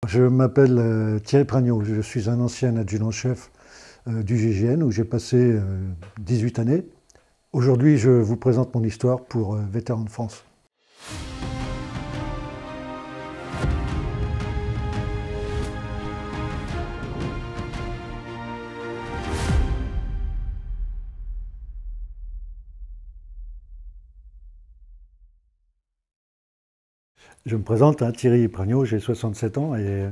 Je m'appelle Thierry Pragnot, je suis un ancien adjudant-chef du GIGN où j'ai passé 18 années. Aujourd'hui, je vous présente mon histoire pour Vétérans de France. Je me présente, Thierry Pragnot, j'ai 67 ans et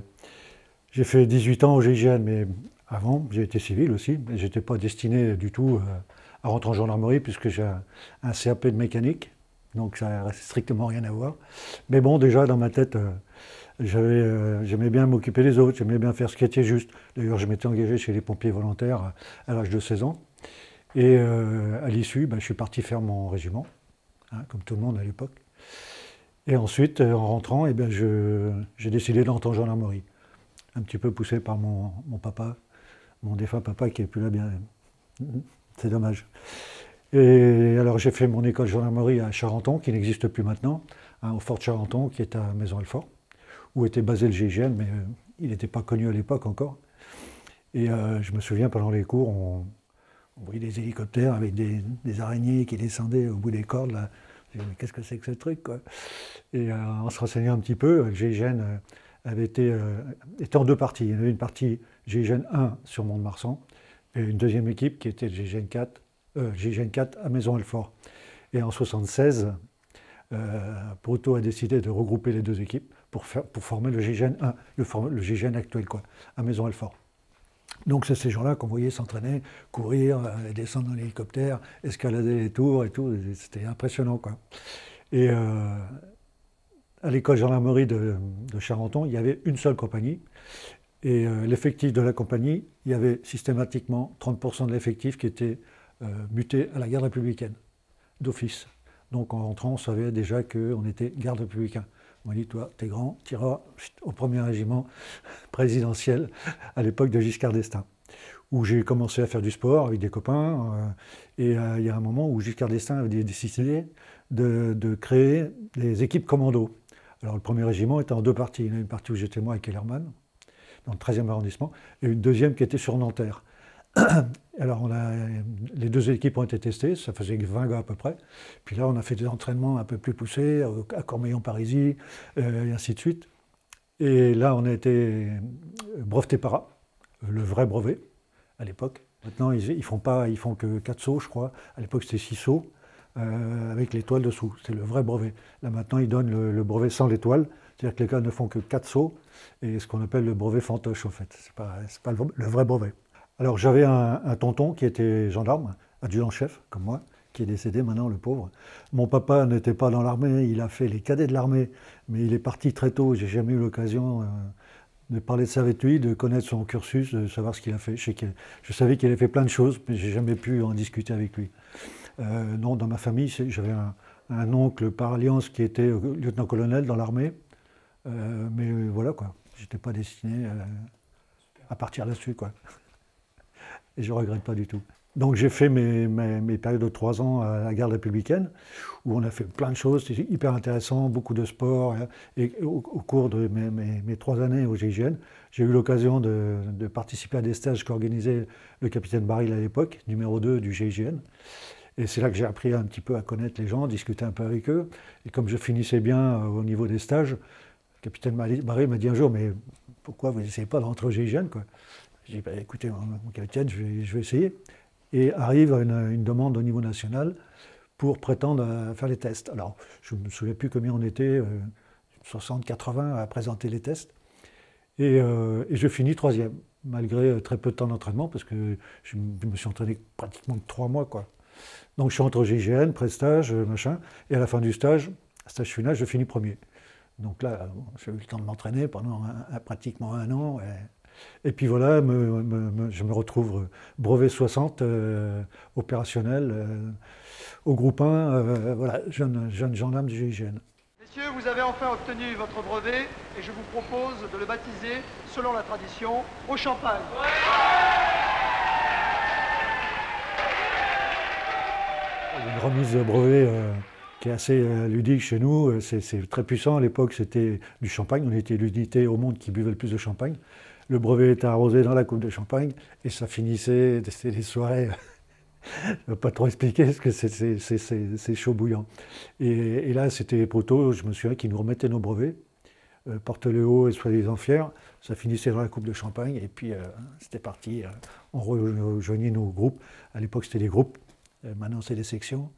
j'ai fait 18 ans au GIGN, mais avant, j'ai été civil aussi. Je n'étais pas destiné du tout à rentrer en gendarmerie puisque j'ai un CAP de mécanique, donc ça n'a strictement rien à voir. Mais bon, déjà dans ma tête, j'aimais bien m'occuper des autres, j'aimais bien faire ce qui était juste. D'ailleurs, je m'étais engagé chez les pompiers volontaires à l'âge de 16 ans. Et à l'issue, je suis parti faire mon régiment, comme tout le monde à l'époque. Et ensuite, en rentrant, j'ai décidé d'entrer en gendarmerie. Un petit peu poussé par mon papa, mon défunt papa qui est plus là bien. C'est dommage. Et alors j'ai fait mon école de gendarmerie à Charenton, qui n'existe plus maintenant, au fort de Charenton, qui est à Maisons-Alfort, où était basé le GIGN, mais il n'était pas connu à l'époque encore. Et je me souviens, pendant les cours, on voyait des hélicoptères avec des araignées qui descendaient au bout des cordes, là. Mais qu'est-ce que c'est que ce truc, quoi? Et en se renseignant un petit peu, le GIGN était en deux parties. Il y avait une partie GIGN 1 sur Mont-de-Marsan et une deuxième équipe qui était le GIGN 4 à Maisons-Alfort. Et en 1976, Proto a décidé de regrouper les deux équipes pour former le GIGN 1, le GIGN actuel, quoi, à Maisons-Alfort. Donc c'est ces gens-là qu'on voyait s'entraîner, courir, descendre dans l'hélicoptère, escalader les tours et tout, c'était impressionnant, quoi. Et à l'école gendarmerie de Charenton, il y avait une seule compagnie, et l'effectif de la compagnie, il y avait systématiquement 30% de l'effectif qui était muté à la garde républicaine, d'office. Donc en rentrant, on savait déjà qu'on était garde républicain. On m'a dit, toi, t'es grand, tu iras au premier régiment présidentiel à l'époque de Giscard d'Estaing, où j'ai commencé à faire du sport avec des copains. Et il y a un moment où Giscard d'Estaing avait décidé de créer des équipes commando. Alors le premier régiment était en deux parties. Il y en a une partie où j'étais moi avec Kellerman, dans le 13e arrondissement, et une deuxième qui était sur Nanterre. Alors les deux équipes ont été testées, ça faisait 20 gars à peu près. Puis là, on a fait des entraînements un peu plus poussés, à Cormeillon-Parisis, et ainsi de suite. Et là, on a été breveté para, le vrai brevet, à l'époque. Maintenant, ils font que 4 sauts, je crois. À l'époque, c'était 6 sauts, avec l'étoile dessous. C'est le vrai brevet. Là, maintenant, ils donnent le brevet sans l'étoile. C'est-à-dire que les gars ne font que 4 sauts, et ce qu'on appelle le brevet fantoche, en fait. C'est pas le vrai brevet. Alors j'avais un tonton qui était gendarme, adjudant-chef, comme moi, qui est décédé maintenant, le pauvre. Mon papa n'était pas dans l'armée, il a fait les cadets de l'armée, mais il est parti très tôt, j'ai jamais eu l'occasion de parler de ça avec lui, de connaître son cursus, de savoir ce qu'il a fait. Je savais qu'il avait fait plein de choses, mais j'ai jamais pu en discuter avec lui. Non, dans ma famille, j'avais un oncle par alliance qui était lieutenant-colonel dans l'armée, mais voilà quoi, j'étais pas destiné à partir là-dessus, quoi. Et je ne regrette pas du tout. Donc j'ai fait mes périodes de 3 ans à la garde républicaine, où on a fait plein de choses, c'était hyper intéressant, beaucoup de sport. Et au cours de mes 3 années au GIGN, j'ai eu l'occasion de participer à des stages qu'organisait le capitaine Baril à l'époque, numéro 2 du GIGN. Et c'est là que j'ai appris un petit peu à connaître les gens, discuter un peu avec eux. Et comme je finissais bien au niveau des stages, le capitaine Baril m'a dit un jour, mais pourquoi vous n'essayez pas de rentrer au GIGN, quoi? J'ai dit, écoutez, mon capitaine, je vais essayer. Et arrive une demande au niveau national pour prétendre à faire les tests. Alors, je ne me souviens plus combien on était, 60, 80 à présenter les tests. Et je finis 3e, malgré très peu de temps d'entraînement, parce que je me suis entraîné pratiquement 3 mois, quoi. Donc je suis entre GIGN, pré-stage, machin, et à la fin du stage final, je finis 1er. Donc là, j'ai eu le temps de m'entraîner pendant pratiquement 1 an. Et puis voilà, je me retrouve brevet 60, opérationnel, au groupe 1, voilà, jeune gendarme du GIGN. Messieurs, vous avez enfin obtenu votre brevet et je vous propose de le baptiser, selon la tradition, au champagne. Une remise de brevet qui est assez ludique chez nous. C'est très puissant. À l'époque, c'était du champagne. On était l'unité au monde qui buvait le plus de champagne. Le brevet était arrosé dans la coupe de champagne et ça finissait, c'était des soirées, je ne veux pas trop expliquer parce que c'est chaud bouillant. Et là, c'était les poteaux, je me souviens, qui nous remettaient nos brevets. Porte-le haut et soyez-en fiers. Ça finissait dans la coupe de champagne et puis c'était parti. On rejoignait nos groupes. À l'époque, c'était des groupes. Maintenant, c'est des sections.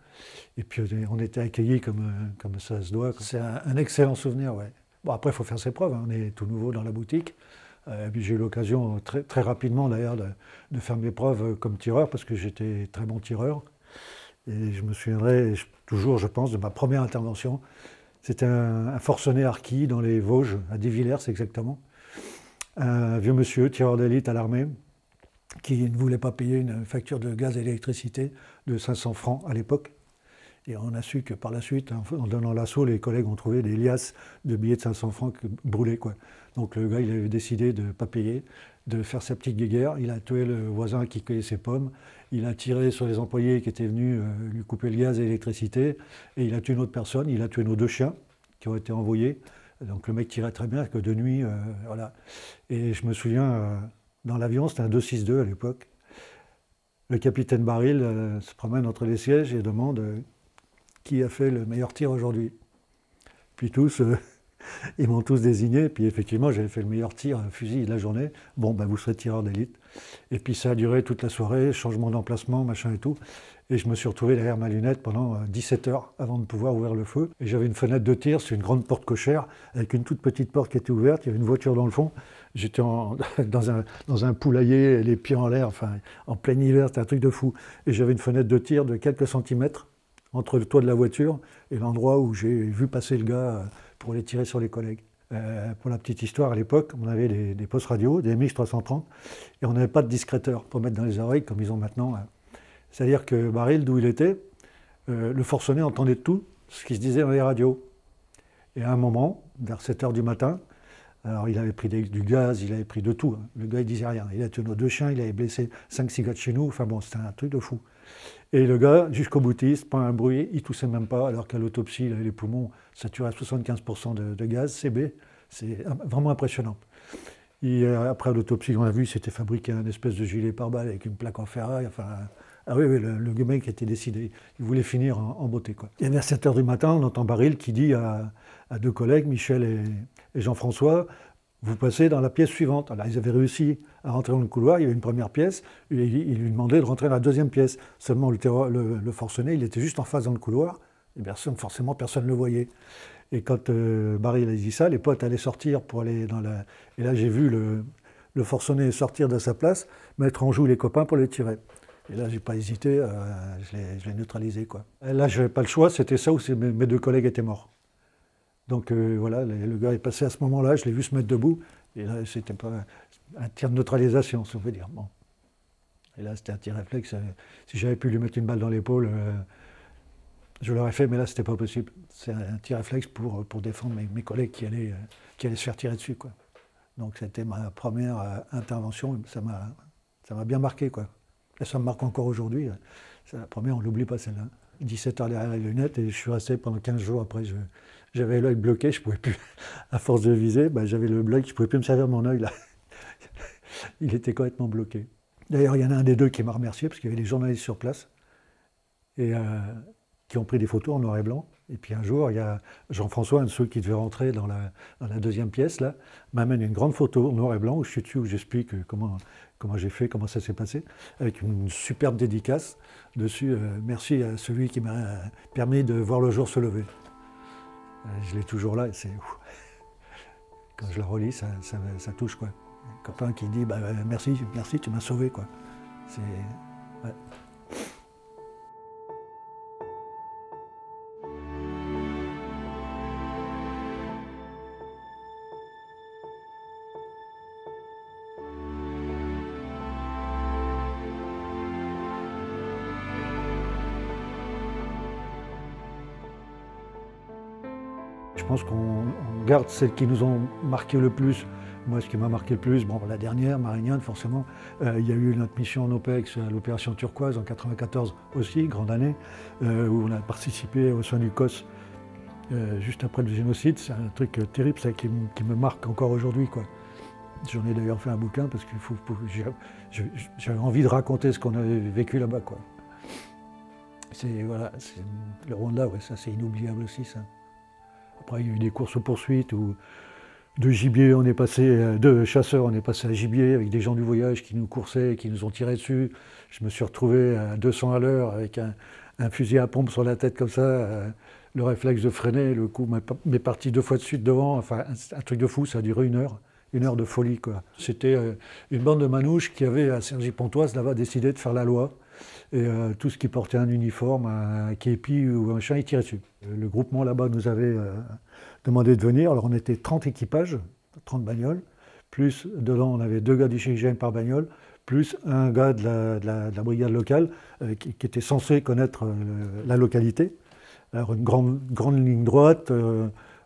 Et puis, on était accueillis comme ça se doit. C'est un excellent souvenir, ouais. Bon, après, il faut faire ses preuves. Hein. On est tout nouveau dans la boutique. Puis j'ai eu l'occasion très, très rapidement, d'ailleurs, de faire mes preuves comme tireur, parce que j'étais très bon tireur. Et je me souviendrai toujours, je pense, de ma première intervention. C'était un forcené harki dans les Vosges, à Dievillers exactement. Un vieux monsieur, tireur d'élite à l'armée, qui ne voulait pas payer une facture de gaz et d'électricité de 500 francs à l'époque. Et on a su que par la suite, en donnant l'assaut, les collègues ont trouvé des liasses de billets de 500 francs brûlés, quoi. Donc le gars, il avait décidé de ne pas payer, de faire sa petite guéguerre. Il a tué le voisin qui cueillait ses pommes. Il a tiré sur les employés qui étaient venus lui couper le gaz et l'électricité. Et il a tué une autre personne. Il a tué nos 2 chiens qui ont été envoyés. Donc le mec tirait très bien, que de nuit, voilà. Et je me souviens, dans l'avion, c'était un 262 à l'époque. Le capitaine Baril se promène entre les sièges et demande qui a fait le meilleur tir aujourd'hui. Puis tous, ils m'ont tous désigné, puis effectivement j'avais fait le meilleur tir fusil de la journée. Bon, ben vous serez tireur d'élite. Et puis ça a duré toute la soirée, changement d'emplacement, machin et tout. Et je me suis retrouvé derrière ma lunette pendant 17 heures avant de pouvoir ouvrir le feu. Et j'avais une fenêtre de tir, c'est une grande porte cochère, avec une toute petite porte qui était ouverte, il y avait une voiture dans le fond. J'étais dans un poulailler, les pieds en l'air, enfin en plein hiver, c'était un truc de fou. Et j'avais une fenêtre de tir de quelques centimètres entre le toit de la voiture et l'endroit où j'ai vu passer le gars pour aller tirer sur les collègues. Pour la petite histoire, à l'époque, on avait des postes radio, des MX330, et on n'avait pas de discréteur pour mettre dans les oreilles comme ils ont maintenant. C'est-à-dire que Baril, d'où il était, le forcené entendait tout ce qui se disait dans les radios. Et à un moment, vers 7 h du matin, alors il avait pris du gaz, il avait pris de tout. Hein. Le gars, il disait rien. Il a tué nos 2 chiens, il avait blessé 5-6 gars de chez nous. Enfin bon, c'était un truc de fou. Et le gars, jusqu'au boutiste, pas un bruit, il toussait même pas, alors qu'à l'autopsie, les poumons saturaient à 75% de gaz, CB. C'est vraiment impressionnant. Et après l'autopsie, on a vu, c'était fabriqué un espèce de gilet pare-balles avec une plaque en ferraille. Enfin, ah oui, le mec était décidé, il voulait finir en beauté, quoi. Et vers 7 h du matin, on entend Baril qui dit à 2 collègues, Michel et Jean-François, vous passez dans la pièce suivante. Alors ils avaient réussi à rentrer dans le couloir, il y avait une première pièce, et il lui demandait de rentrer dans la deuxième pièce. Seulement le forcené, il était juste en face dans le couloir, et forcément personne ne le voyait. Et quand Baril a dit ça, les potes allaient sortir pour aller dans la... Et là j'ai vu le forcené sortir de sa place, mettre en joue les copains pour les tirer. Et là, j'ai pas hésité, je l'ai neutralisé, quoi. Et là, je n'avais pas le choix, c'était ça où mes 2 collègues étaient morts. Donc voilà, le gars est passé à ce moment-là, je l'ai vu se mettre debout, et là, c'était pas un tir de neutralisation, si on veut dire. Bon. Et là, c'était un tir réflexe. Si j'avais pu lui mettre une balle dans l'épaule, je l'aurais fait, mais là, c'était pas possible. C'est un tir réflexe pour défendre mes collègues qui allaient se faire tirer dessus, quoi. Donc c'était ma première intervention, ça m'a bien marqué, quoi. Et ça me marque encore aujourd'hui. C'est la première, on ne l'oublie pas celle-là. 17 heures derrière les lunettes et je suis resté pendant 15 jours après. J'avais l'œil bloqué, je ne pouvais plus, à force de viser, j'avais le bloc, je ne pouvais plus me servir de mon œil là. Il était complètement bloqué. D'ailleurs, il y en a un des 2 qui m'a remercié parce qu'il y avait des journalistes sur place et qui ont pris des photos en noir et blanc. Et puis un jour, il y a Jean-François, un de ceux qui devait rentrer dans la deuxième pièce, là, m'amène une grande photo en noir et blanc où je suis dessus, où j'explique comment j'ai fait, comment ça s'est passé, avec une superbe dédicace dessus. Merci à celui qui m'a permis de voir le jour se lever. Je l'ai toujours là et c'est... Quand je la relis, ça touche, quoi. Un copain qui dit merci, tu m'as sauvé, quoi. C'est... Ouais. Je pense qu'on garde celles qui nous ont marqué le plus Moi, ce qui m'a marqué le plus, bon, la dernière, Marignane, forcément, il y a eu notre mission en OPEX à l'opération turquoise en 1994 aussi, grande année, où on a participé aux soins du COS juste après le génocide. C'est un truc terrible, ça, qui me marque encore aujourd'hui, quoi. J'en ai d'ailleurs fait un bouquin parce que j'avais envie de raconter ce qu'on avait vécu là-bas, quoi. Voilà, le Rwanda, ouais, ça c'est inoubliable aussi, ça. Après, il y a eu des courses-poursuites où de gibier, on est passé, de chasseurs, on est passé à gibier avec des gens du voyage qui nous coursaient, qui nous ont tiré dessus. Je me suis retrouvé à 200 à l'heure avec un fusil à pompe sur la tête comme ça, le réflexe de freiner, le coup m'est parti 2 fois de suite devant, enfin un truc de fou, ça a duré 1 heure de folie, quoi. C'était une bande de manouches qui avait à Cergy-Pontoise là-bas décidé de faire la loi. Et tout ce qui portait un uniforme, un képi ou un machin, ils tiraient dessus. Le groupement là-bas nous avait demandé de venir. Alors on était 30 équipages, 30 bagnoles, plus dedans on avait 2 gars du GIGN par bagnole, plus un gars de la brigade locale qui était censé connaître la localité. Alors une grande ligne droite,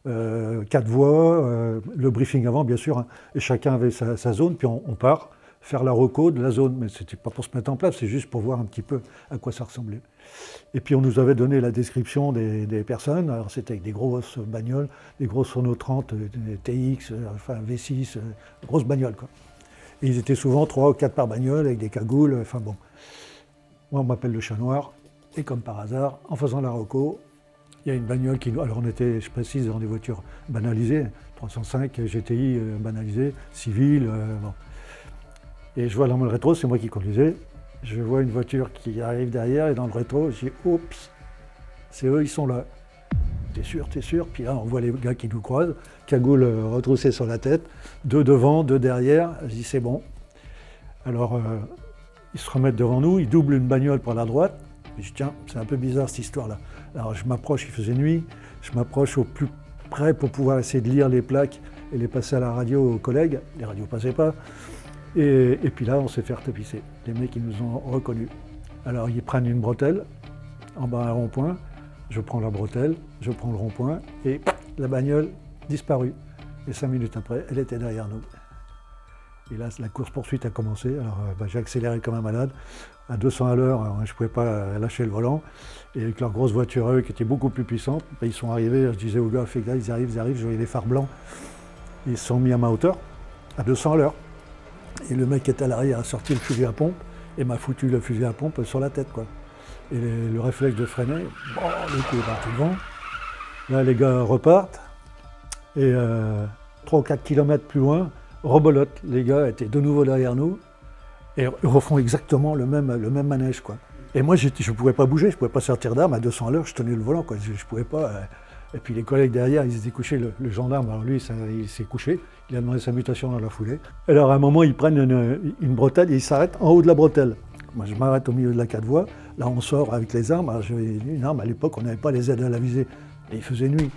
4 voies, le briefing avant bien sûr, hein, et chacun avait sa zone, puis on part faire la reco de la zone, mais c'était pas pour se mettre en place, c'est juste pour voir un petit peu à quoi ça ressemblait. Et puis on nous avait donné la description des personnes, alors c'était avec des grosses bagnoles, des grosses Renault 30, des TX, enfin V6, grosses bagnoles, quoi. Et ils étaient souvent 3 ou 4 par bagnole, avec des cagoules, enfin bon. Moi on m'appelle le chat noir, et comme par hasard, en faisant la reco, il y a une bagnole qui nous... Alors on était, je précise, dans des voitures banalisées, 305 GTI banalisées, civiles, bon. Et je vois dans le rétro, c'est moi qui conduisais, je vois une voiture qui arrive derrière et dans le rétro, je dis « Oups, c'est eux, ils sont là. » T'es sûr, t'es sûr? Puis là, on voit les gars qui nous croisent, cagoule retroussée sur la tête, 2 devant, 2 derrière, je dis « C'est bon. » Alors, ils se remettent devant nous, ils doublent une bagnole par la droite, et je dis « Tiens, c'est un peu bizarre cette histoire-là. » Alors je m'approche, il faisait nuit, je m'approche au plus près pour pouvoir essayer de lire les plaques et les passer à la radio aux collègues, les radios passaient pas. Et puis là, on s'est fait retapisser. Les mecs, ils nous ont reconnus. Alors, ils prennent une bretelle, en bas un rond-point, je prends la bretelle, je prends le rond-point, et la bagnole disparue. Et 5 minutes après, elle était derrière nous. Et là, la course-poursuite a commencé. Alors, j'ai accéléré comme un malade, à 200 à l'heure, je ne pouvais pas lâcher le volant. Et avec leur grosse voiture, eux, qui était beaucoup plus puissante, ils sont arrivés, je disais aux gars, fais gars, ils arrivent, je voyais les phares blancs. Ils se sont mis à ma hauteur, à 200 à l'heure. Et le mec qui était à l'arrière a sorti le fusil à pompe et m'a foutu le fusil à pompe sur la tête, quoi. Et le réflexe de freiner, bon, le coup est parti devant. Là, les gars repartent et 3 ou 4 kilomètres plus loin, rebolote. Les gars étaient de nouveau derrière nous et refont exactement le même manège, quoi. Et moi, je ne pouvais pas bouger, je ne pouvais pas sortir d'armes à 200 à l'heure, je tenais le volant, quoi. Je ne pouvais pas. Et puis les collègues derrière, ils étaient couchés, le gendarme, alors lui, il s'est couché, il a demandé sa mutation dans la foulée. Alors à un moment, ils prennent une bretelle et ils s'arrêtent en haut de la bretelle. Moi, je m'arrête au milieu de la 4 voies, là on sort avec les armes. Alors j'avais une arme, à l'époque, on n'avait pas les aides à la visée, et il faisait nuit.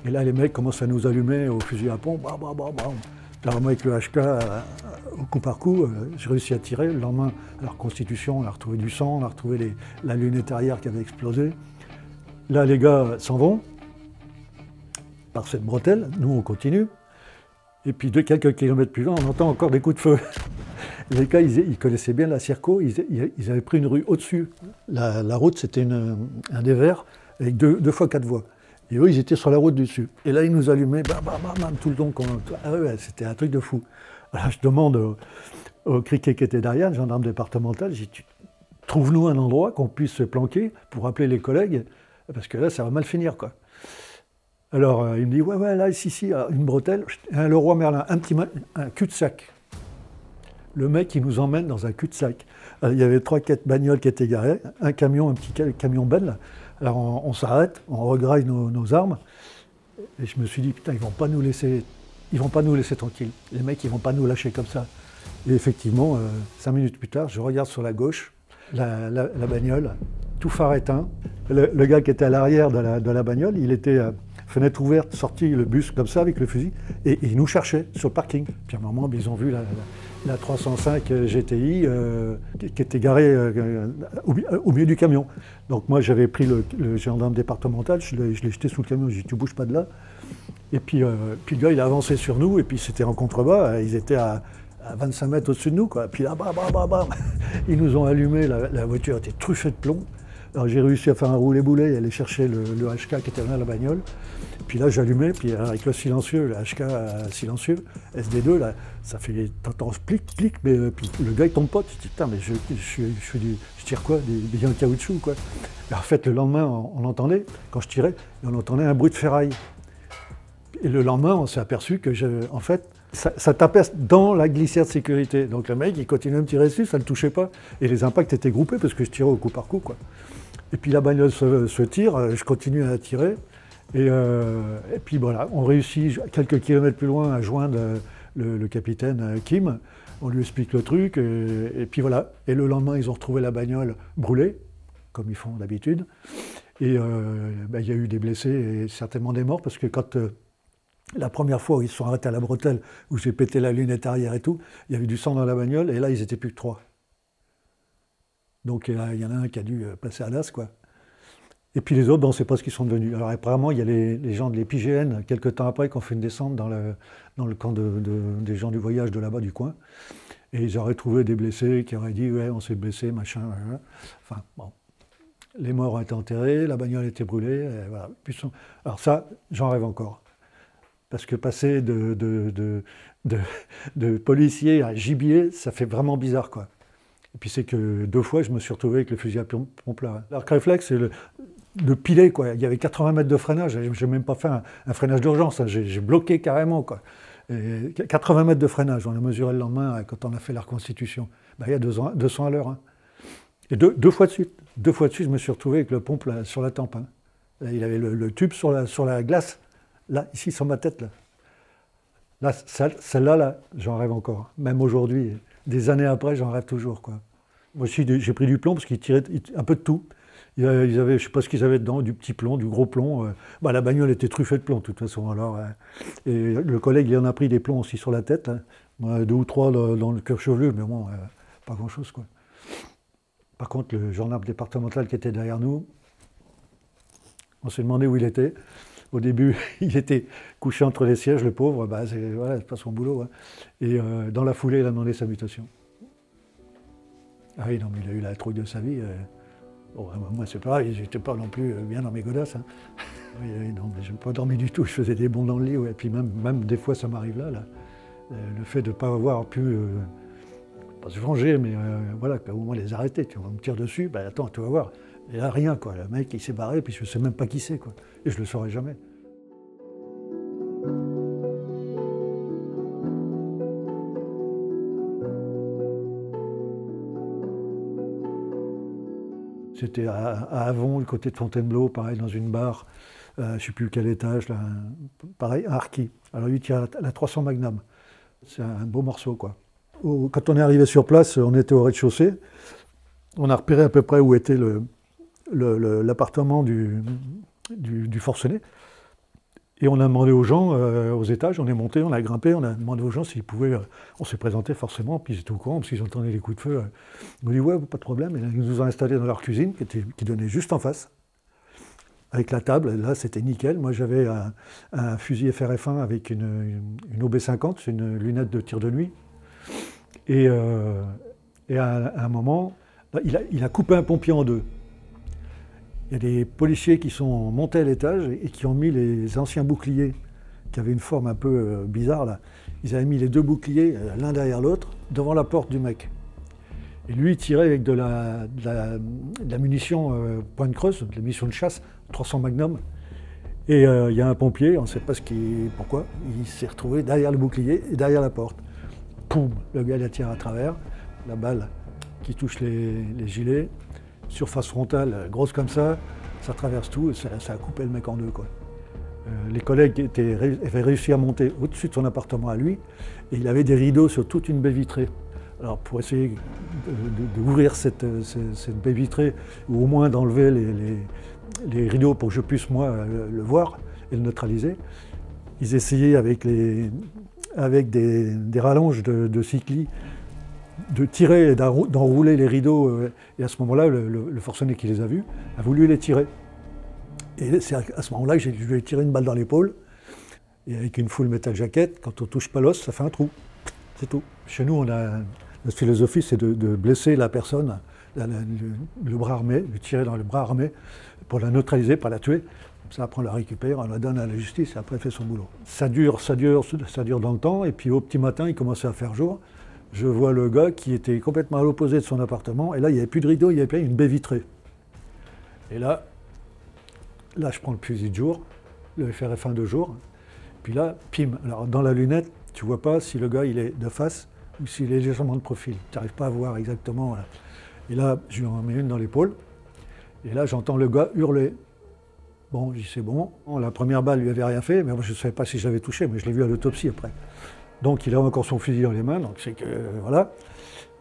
Et là, les mecs commencent à nous allumer au fusil à pompe, bah, bah, bah, bah. Alors moi, avec le HK, au coup par coup, j'ai réussi à tirer. Le lendemain, à leur constitution, on a retrouvé du sang, on a retrouvé la lunette arrière qui avait explosé. Là, les gars s'en vont par cette bretelle, nous on continue, et puis de quelques kilomètres plus loin, on entend encore des coups de feu. Les gars, ils connaissaient bien la Circo, ils avaient pris une rue au-dessus. La route, c'était un dévers avec 2 fois 4 voies. Et eux, ils étaient sur la route du dessus. Et là, ils nous allumaient, bam, bam, bam, bam, tout le long. Ah ouais, c'était un truc de fou. Alors je demande au criquet qui était derrière, le gendarme départemental, je dis, trouve-nous un endroit qu'on puisse se planquer pour appeler les collègues, parce que là, ça va mal finir, quoi. Alors, il me dit, ouais, là, ici, une bretelle, le roi Merlin, un cul-de-sac. Le mec, il nous emmène dans un cul-de-sac. Il y avait 3-4 bagnoles qui étaient garées, un camion, un petit camion benne. Alors, on s'arrête, on regraille nos armes. Et je me suis dit, putain, ils vont pas nous laisser tranquilles. Les mecs, ils vont pas nous lâcher comme ça. Et effectivement, 5 minutes plus tard, je regarde sur la gauche, la bagnole, tout phare éteint. Le gars qui était à l'arrière de la bagnole, il était... fenêtre ouverte, sorti le bus comme ça avec le fusil, et ils nous cherchaient sur le parking. Puis à un moment, ils ont vu la 305 GTI qui était garée au milieu du camion. Donc moi, j'avais pris le gendarme départemental, je l'ai jeté sous le camion, j'ai dit « tu bouges pas de là ». Et puis le gars, il a avancé sur nous, et puis c'était en contrebas, ils étaient à 25 mètres au-dessus de nous, quoi. Puis là, bam, bam, bam, bam, ils nous ont allumé, la voiture était truffée de plomb. Alors j'ai réussi à faire un roulé-boulet et aller chercher le HK qui était dans la bagnole. Puis là, j'allumais, puis avec le silencieux, le HK silencieux, SD2, là, ça fait, t'entends plic, plic, mais puis le gars, il tombe pas, tu te dis, putain, mais je tire quoi, des billes en caoutchouc, quoi. Et en fait, le lendemain, on entendait, quand je tirais, on entendait un bruit de ferraille. Et le lendemain, on s'est aperçu que, en fait, ça tapait dans la glissière de sécurité. Donc le mec, il continuait à me tirer dessus, ça ne le touchait pas. Et les impacts étaient groupés parce que je tirais au coup par coup, quoi. Et puis la bagnole se tire, je continue à tirer. Et puis voilà, on réussit quelques kilomètres plus loin à joindre le capitaine Kim. On lui explique le truc, et puis voilà. Et le lendemain, ils ont retrouvé la bagnole brûlée, comme ils font d'habitude. Et il y a eu des blessés et certainement des morts, parce que quand la première fois où ils se sont arrêtés à la bretelle, où j'ai pété la lunette arrière et tout, il y avait du sang dans la bagnole, et là, ils n'étaient plus que 3. Donc il y en a un qui a dû passer à l'as, quoi. Et puis les autres, on ne sait pas ce qu'ils sont devenus. Alors apparemment, il y a les gens de l'EPGN, quelques temps après, qui ont fait une descente dans le camp des gens du voyage de là-bas, du coin. Et ils auraient trouvé des blessés qui auraient dit « ouais, on s'est blessé, machin, machin. » Enfin, bon. Les morts ont été enterrés, la bagnole a été brûlée, et voilà. Alors ça, j'en rêve encore. Parce que passer de policier à gibier, ça fait vraiment bizarre, quoi. Et puis c'est que 2 fois, je me suis retrouvé avec le fusil à pompe là. L'arc réflexe, c'est de piler, quoi. Il y avait 80 mètres de freinage, je n'ai même pas fait un freinage d'urgence, hein. J'ai bloqué carrément, quoi. Et 80 mètres de freinage, on a mesuré le lendemain quand on a fait la reconstitution. Ben, il y a 200 à l'heure. Hein. Et deux fois de suite, je me suis retrouvé avec le pompe là, sur la tempe. Hein. Là, il avait le tube sur la glace, là, ici, sur ma tête. Là, celle-là, là, j'en rêve encore. Même aujourd'hui, des années après, j'en rêve toujours, quoi. Moi aussi, j'ai pris du plomb parce qu'ils tiraient un peu de tout. Ils avaient, je ne sais pas ce qu'ils avaient dedans, du petit plomb, du gros plomb. La bagnole était truffée de plomb, de toute façon. Alors, et le collègue, il en a pris des plombs aussi sur la tête. Hein. 2 ou 3 dans le cuir chevelu, mais bon, pas grand-chose, quoi. Par contre, le gendarme départemental qui était derrière nous, on s'est demandé où il était. Au début, il était couché entre les sièges, le pauvre, c'est pas son boulot. Hein. Et dans la foulée, il a demandé sa mutation. Ah oui, non, mais il a eu la trouille de sa vie. Bon, moi, c'est pareil, j'étais pas non plus bien dans mes godasses. Hein. Oui, non, mais je n'ai pas dormi du tout, je faisais des bonds dans le lit. Ouais. Et puis même des fois, ça m'arrive là. Le fait de ne pas avoir pu, pas se venger, mais voilà, au moins les arrêter. Tu vois, on me tire dessus, attends, tu vas voir. Et là, rien, quoi. Le mec, il s'est barré, puis je ne sais même pas qui c'est, quoi. Et je ne le saurai jamais. C'était à Avon, le côté de Fontainebleau, pareil, dans une barre, je ne sais plus quel étage, là, pareil, à Arqui. Alors lui, il tire la 300 Magnum. C'est un beau morceau, quoi. Quand on est arrivé sur place, on était au rez-de-chaussée. On a repéré à peu près où était l'appartement du forcené. Et on a demandé aux gens, aux étages, on est monté, on a grimpé, on a demandé aux gens s'ils pouvaient... on s'est présenté forcément, puis ils étaient au courant, parce qu'ils entendaient les coups de feu. Ils m'ont dit, ouais, pas de problème. Et là, ils nous ont installés dans leur cuisine, qui donnait juste en face, avec la table. Là, c'était nickel. Moi, j'avais un fusil FRF1 avec une OB50, c'est une lunette de tir de nuit. Et à un moment, il a coupé un pompier en 2. Il y a des policiers qui sont montés à l'étage et qui ont mis les anciens boucliers, qui avaient une forme un peu bizarre là. Ils avaient mis les 2 boucliers, l'un derrière l'autre, devant la porte du mec. Et lui, il tirait avec de la munition pointe creuse, de la munition de chasse, 300 Magnum. Et il y a un pompier, on ne sait pas pourquoi, il s'est retrouvé derrière le bouclier et derrière la porte. Poum, le gars la tire à travers, la balle qui touche les gilets. Surface frontale, grosse comme ça traverse tout, et ça a coupé le mec en 2, quoi. Les collègues avaient réussi à monter au-dessus de son appartement à lui, et il avait des rideaux sur toute une baie vitrée. Alors pour essayer d'ouvrir cette baie vitrée, ou au moins d'enlever les rideaux pour que je puisse, moi, le voir et le neutraliser, ils essayaient avec des rallonges de cyclis, de tirer et d'enrouler les rideaux, et à ce moment-là, le forcené qui les a vus a voulu les tirer. Et c'est à ce moment-là que je lui ai tiré une balle dans l'épaule. Et avec une full metal jacket, quand on touche pas l'os, ça fait un trou. C'est tout. Chez nous, notre philosophie, c'est de blesser la personne, le bras armé, de tirer dans le bras armé pour la neutraliser, pas la tuer. Comme ça, après, on la récupère, on la donne à la justice et après, elle fait son boulot. Ça dure dans le temps. Et puis, au petit matin, il commençait à faire jour. Je vois le gars qui était complètement à l'opposé de son appartement. Et là, il n'y avait plus de rideau, il y avait une baie vitrée. Et là, je prends le fusil de jour, le FRF1 de jour. Puis là, pim. Alors, dans la lunette, tu vois pas si le gars il est de face ou s'il est légèrement de profil. Tu n'arrives pas à voir exactement. Là. Et là, je lui en mets une dans l'épaule. Et là, j'entends le gars hurler. Bon, je dis c'est bon. La première balle lui avait rien fait, mais moi, je ne savais pas si je l'avais touché, mais je l'ai vu à l'autopsie après. Donc, il a encore son fusil dans les mains, donc c'est que voilà.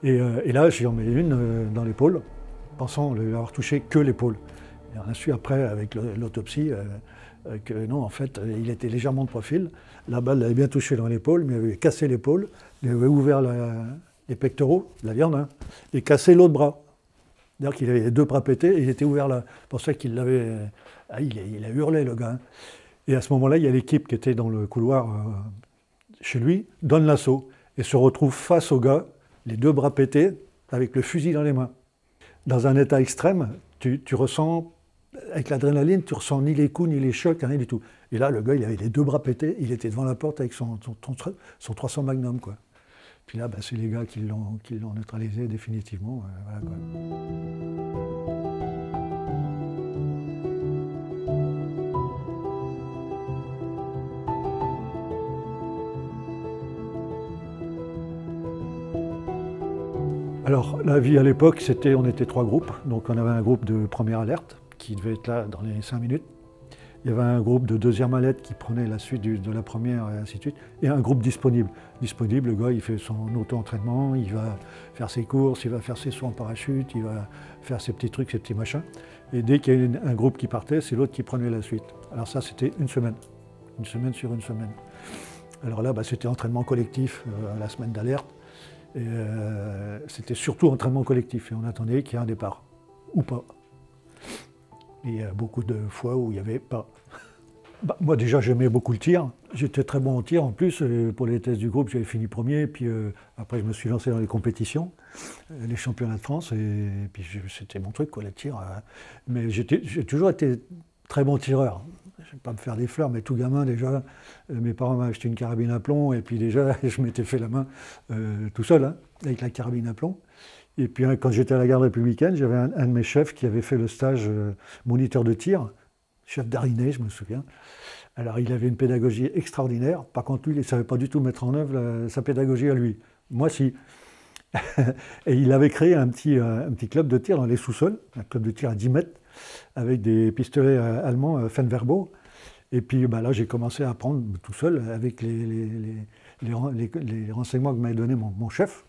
Et là, j'y en mets une dans l'épaule, pensant lui avoir touché que l'épaule. Et on a su après, avec l'autopsie, que non, en fait, il était légèrement de profil. La balle l'avait bien touché dans l'épaule, mais il avait cassé l'épaule, il avait ouvert les pectoraux, la viande, hein, et cassé l'autre bras. C'est-à-dire qu'il avait les deux bras pétés et il était ouvert là. C'est pour ça qu'il l'avait. Il a hurlé, le gars. Hein. Et à ce moment-là, il y a l'équipe qui était dans le couloir chez lui, donne l'assaut et se retrouve face au gars, les deux bras pétés, avec le fusil dans les mains. Dans un état extrême, tu ressens. Avec l'adrénaline, tu ressens ni les coups, ni les chocs, rien du tout. Et là, le gars, il avait les deux bras pétés, il était devant la porte avec son 300 Magnum, quoi. Puis là, c'est les gars qui l'ont neutralisé définitivement. Voilà, quoi. Alors, la vie à l'époque, on était 3 groupes. Donc, on avait un groupe de première alerte, qui devait être là dans les 5 minutes. Il y avait un groupe de deuxième alerte qui prenait la suite de la première et ainsi de suite. Et un groupe disponible. Disponible, le gars, il fait son auto-entraînement, il va faire ses courses, il va faire ses sauts en parachute, il va faire ses petits trucs, ses petits machins. Et dès qu'il y a un groupe qui partait, c'est l'autre qui prenait la suite. Alors ça, c'était une semaine. Une semaine sur une semaine. Alors là, c'était entraînement collectif la semaine d'alerte. Et c'était surtout entraînement collectif. Et on attendait qu'il y ait un départ. Ou pas. Il y a beaucoup de fois où il n'y avait pas. Moi déjà j'aimais beaucoup le tir, j'étais très bon en tir en plus, pour les tests du groupe j'avais fini premier, puis après je me suis lancé dans les compétitions, les championnats de France, et puis c'était mon truc quoi, le tir. Mais j'ai toujours été très bon tireur, je ne vais pas me faire des fleurs, mais tout gamin déjà, mes parents m'avaient acheté une carabine à plomb, et puis déjà je m'étais fait la main tout seul, hein, avec la carabine à plomb. Et puis quand j'étais à la garde républicaine, j'avais un de mes chefs qui avait fait le stage moniteur de tir, chef d'Ariné, je me souviens. Alors il avait une pédagogie extraordinaire. Par contre, lui, il ne savait pas du tout mettre en œuvre sa pédagogie à lui. Moi, si. Et il avait créé un petit club de tir dans les sous-sols, un club de tir à 10 mètres, avec des pistolets allemands Fenwerbo. Et puis là, j'ai commencé à apprendre tout seul avec les renseignements que m'avait donné mon chef.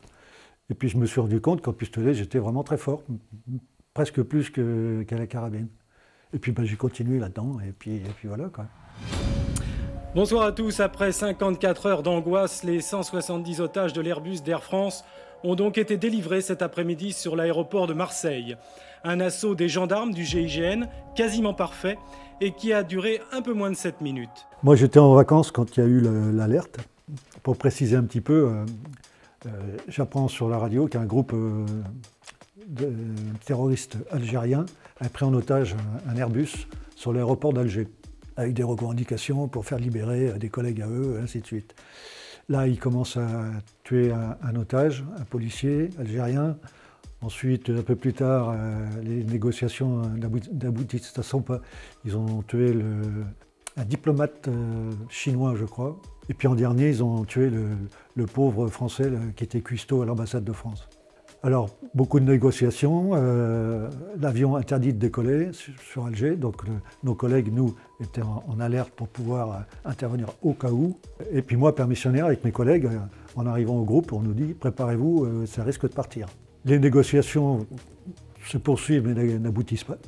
Et puis je me suis rendu compte qu'en pistolet, j'étais vraiment très fort, presque plus qu'à la carabine. Et puis j'ai continué là-dedans, et puis voilà quoi. Bonsoir à tous. Après 54 heures d'angoisse, les 170 otages de l'Airbus d'Air France ont donc été délivrés cet après-midi sur l'aéroport de Marseille. Un assaut des gendarmes du GIGN, quasiment parfait, et qui a duré un peu moins de 7 minutes. Moi j'étais en vacances quand il y a eu l'alerte. Pour préciser un petit peu, j'apprends sur la radio qu'un groupe de terroristes algériens a pris en otage un Airbus sur l'aéroport d'Alger, avec des revendications pour faire libérer des collègues à eux, et ainsi de suite. Là, ils commencent à tuer un otage, un policier algérien. Ensuite, un peu plus tard, les négociations n'aboutissent pas. Ils ont tué un diplomate chinois, je crois. Et puis en dernier, ils ont tué le pauvre Français qui était cuistot à l'ambassade de France. Alors, beaucoup de négociations, l'avion interdit de décoller sur Alger, donc nos collègues, nous, étaient en alerte pour pouvoir intervenir au cas où. Et puis moi, permissionnaire avec mes collègues, en arrivant au groupe, on nous dit « préparez-vous, ça risque de partir ». Les négociations se poursuivent mais n'aboutissent pas.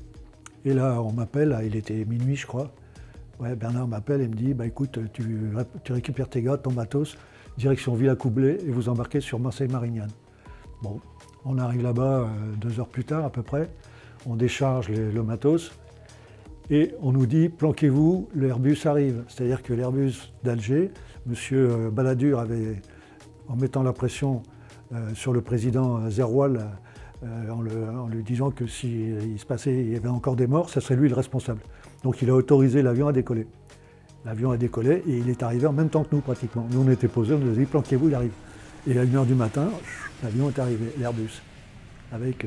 Et là, on m'appelle, il était minuit je crois. Ouais, Bernard m'appelle et me dit « écoute, tu récupères tes gars, ton matos, direction Villacoublay et vous embarquez sur Marseille-Marignane ». Bon, on arrive là-bas 2 heures plus tard à peu près, on décharge le matos Et on nous dit, planquez-vous, l'Airbus arrive. C'est-à-dire que l'Airbus d'Alger, M. Balladur avait, en mettant la pression sur le président Zeroual, en lui disant que s'il se passait, il y avait encore des morts, ça serait lui le responsable. Donc il a autorisé l'avion à décoller. L'avion a décollé et il est arrivé en même temps que nous pratiquement. Nous on était posés, on nous a dit planquez-vous, il arrive. Et à 1h du matin, l'avion est arrivé, l'Airbus. Avec,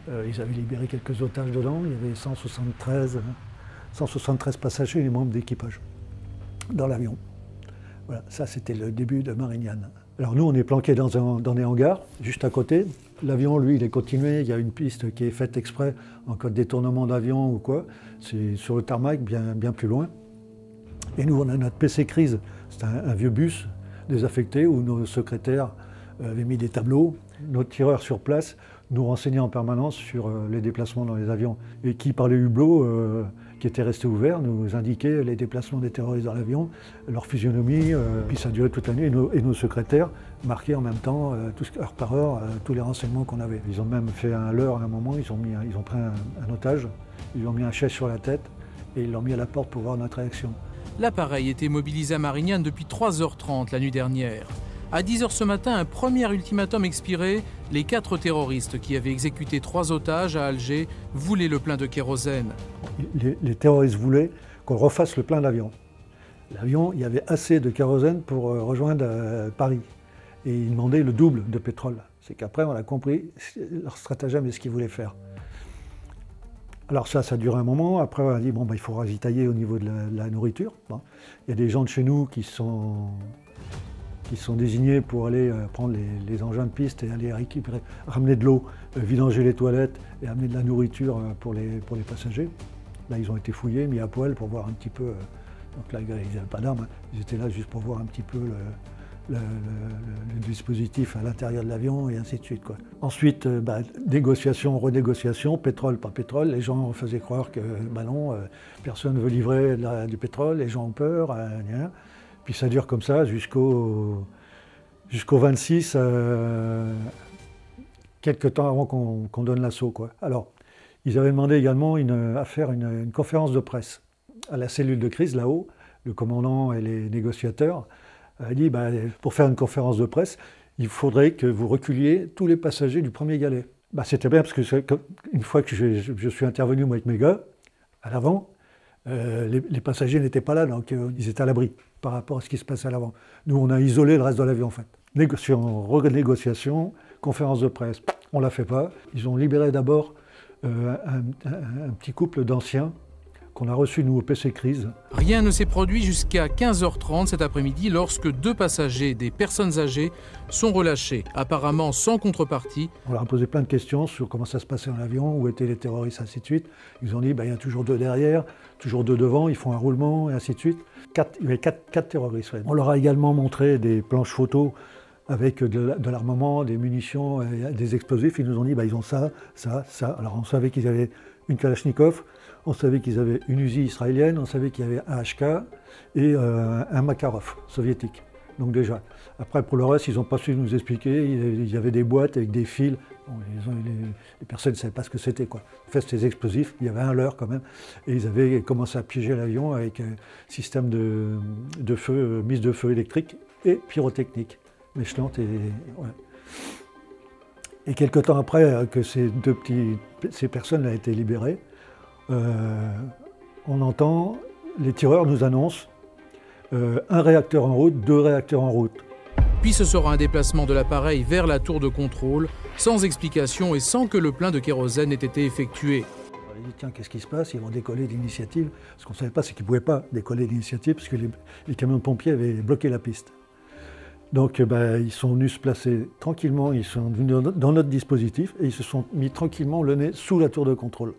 ils avaient libéré quelques otages dedans, il y avait 173 passagers et membres d'équipage dans l'avion. Voilà, ça c'était le début de Marignane. Alors nous on est planqués dans des hangars, juste à côté. L'avion, lui, il est continué, il y a une piste qui est faite exprès en cas de détournement d'avion ou quoi. C'est sur le tarmac, bien plus loin. Et nous, on a notre PC crise, c'est un vieux bus désaffecté où nos secrétaires avaient mis des tableaux. Nos tireurs sur place nous renseignaient en permanence sur les déplacements dans les avions. Et qui, par les hublots qui étaient restés ouverts, nous indiquaient les déplacements des terroristes dans l'avion, leur physionomie. Puis ça a duré toute la nuit et nos secrétaires marquaient en même temps, heure par heure, tous les renseignements qu'on avait. Ils ont même fait un leurre à un moment, ils ont pris un otage, ils lui ont mis un chèque sur la tête et ils l'ont mis à la porte pour voir notre réaction. L'appareil était mobilisé à Marignane depuis 3h30 la nuit dernière. À 10h ce matin, un premier ultimatum expirait. Les 4 terroristes qui avaient exécuté 3 otages à Alger voulaient le plein de kérosène. Les terroristes voulaient qu'on refasse le plein d'avion. L'avion, il y avait assez de kérosène pour rejoindre Paris. Et ils demandaient le double de pétrole. C'est qu'après, on a compris leur stratagème et ce qu'ils voulaient faire. Alors ça a duré un moment. Après, on a dit, bon, il faut ravitailler au niveau de la nourriture. Bon. Il y a des gens de chez nous qui sont désignés pour aller prendre les engins de piste et aller récupérer, ramener de l'eau, vidanger les toilettes et amener de la nourriture pour les passagers. Là, ils ont été fouillés, mis à poil pour voir un petit peu. Donc là, ils n'avaient pas d'armes, ils étaient là juste pour voir un petit peu le dispositif à l'intérieur de l'avion et ainsi de suite, quoi. Ensuite, négociation, renégociation, pétrole, pas pétrole. Les gens faisaient croire que non, personne ne veut livrer du pétrole, les gens ont peur. Puis ça dure comme ça jusqu'au 26, quelques temps avant qu'on donne l'assaut, quoi. Alors, ils avaient demandé également à faire une conférence de presse à la cellule de crise, là-haut. Le commandant et les négociateurs a dit, pour faire une conférence de presse, il faudrait que vous reculiez tous les passagers du premier galet. C'était bien parce que une fois que je suis intervenu moi, avec mes gars, à l'avant, les passagers n'étaient pas là, donc ils étaient à l'abri par rapport à ce qui se passait à l'avant. Nous, on a isolé le reste de l'avion, en fait. Renégociation, conférence de presse, on ne la fait pas. Ils ont libéré d'abord un petit couple d'anciens qu'on a reçu, nous, au PC Crise. Rien ne s'est produit jusqu'à 15h30 cet après-midi lorsque 2 passagers, des personnes âgées, sont relâchés, apparemment sans contrepartie. On leur a posé plein de questions sur comment ça se passait dans l'avion, où étaient les terroristes, ainsi de suite. Ils ont dit, il y a toujours 2 derrière, toujours 2 devant, ils font un roulement, et ainsi de suite. Il y avait 4 terroristes. Ouais. On leur a également montré des planches photos avec de l'armement, des munitions, des explosifs. Ils nous ont dit, ils ont ça. Alors on savait qu'ils avaient une Kalachnikov, on savait qu'ils avaient une Uzi israélienne, on savait qu'il y avait un HK et un Makarov soviétique. Donc déjà. Après, pour le reste, ils n'ont pas su nous expliquer. Il y avait des boîtes avec des fils. Bon, les personnes ne savaient pas ce que c'était, quoi. En fait, c'était des explosifs. Il y avait un leurre quand même. Et ils avaient commencé à piéger l'avion avec un système de feu, mise de feu électrique et pyrotechnique. Méchelante et... Ouais. Et quelque temps après que ces personnes ont été libérées, on entend, les tireurs nous annoncent un réacteur en route, 2 réacteurs en route. Puis ce sera un déplacement de l'appareil vers la tour de contrôle, sans explication et sans que le plein de kérosène ait été effectué. On a dit, tiens, qu'est-ce qui se passe? Ils vont décoller d'initiative. Ce qu'on ne savait pas, c'est qu'ils ne pouvaient pas décoller d'initiative parce que les camions de pompiers avaient bloqué la piste. Donc ils sont venus se placer tranquillement, ils sont venus dans notre dispositif et ils se sont mis tranquillement le nez sous la tour de contrôle.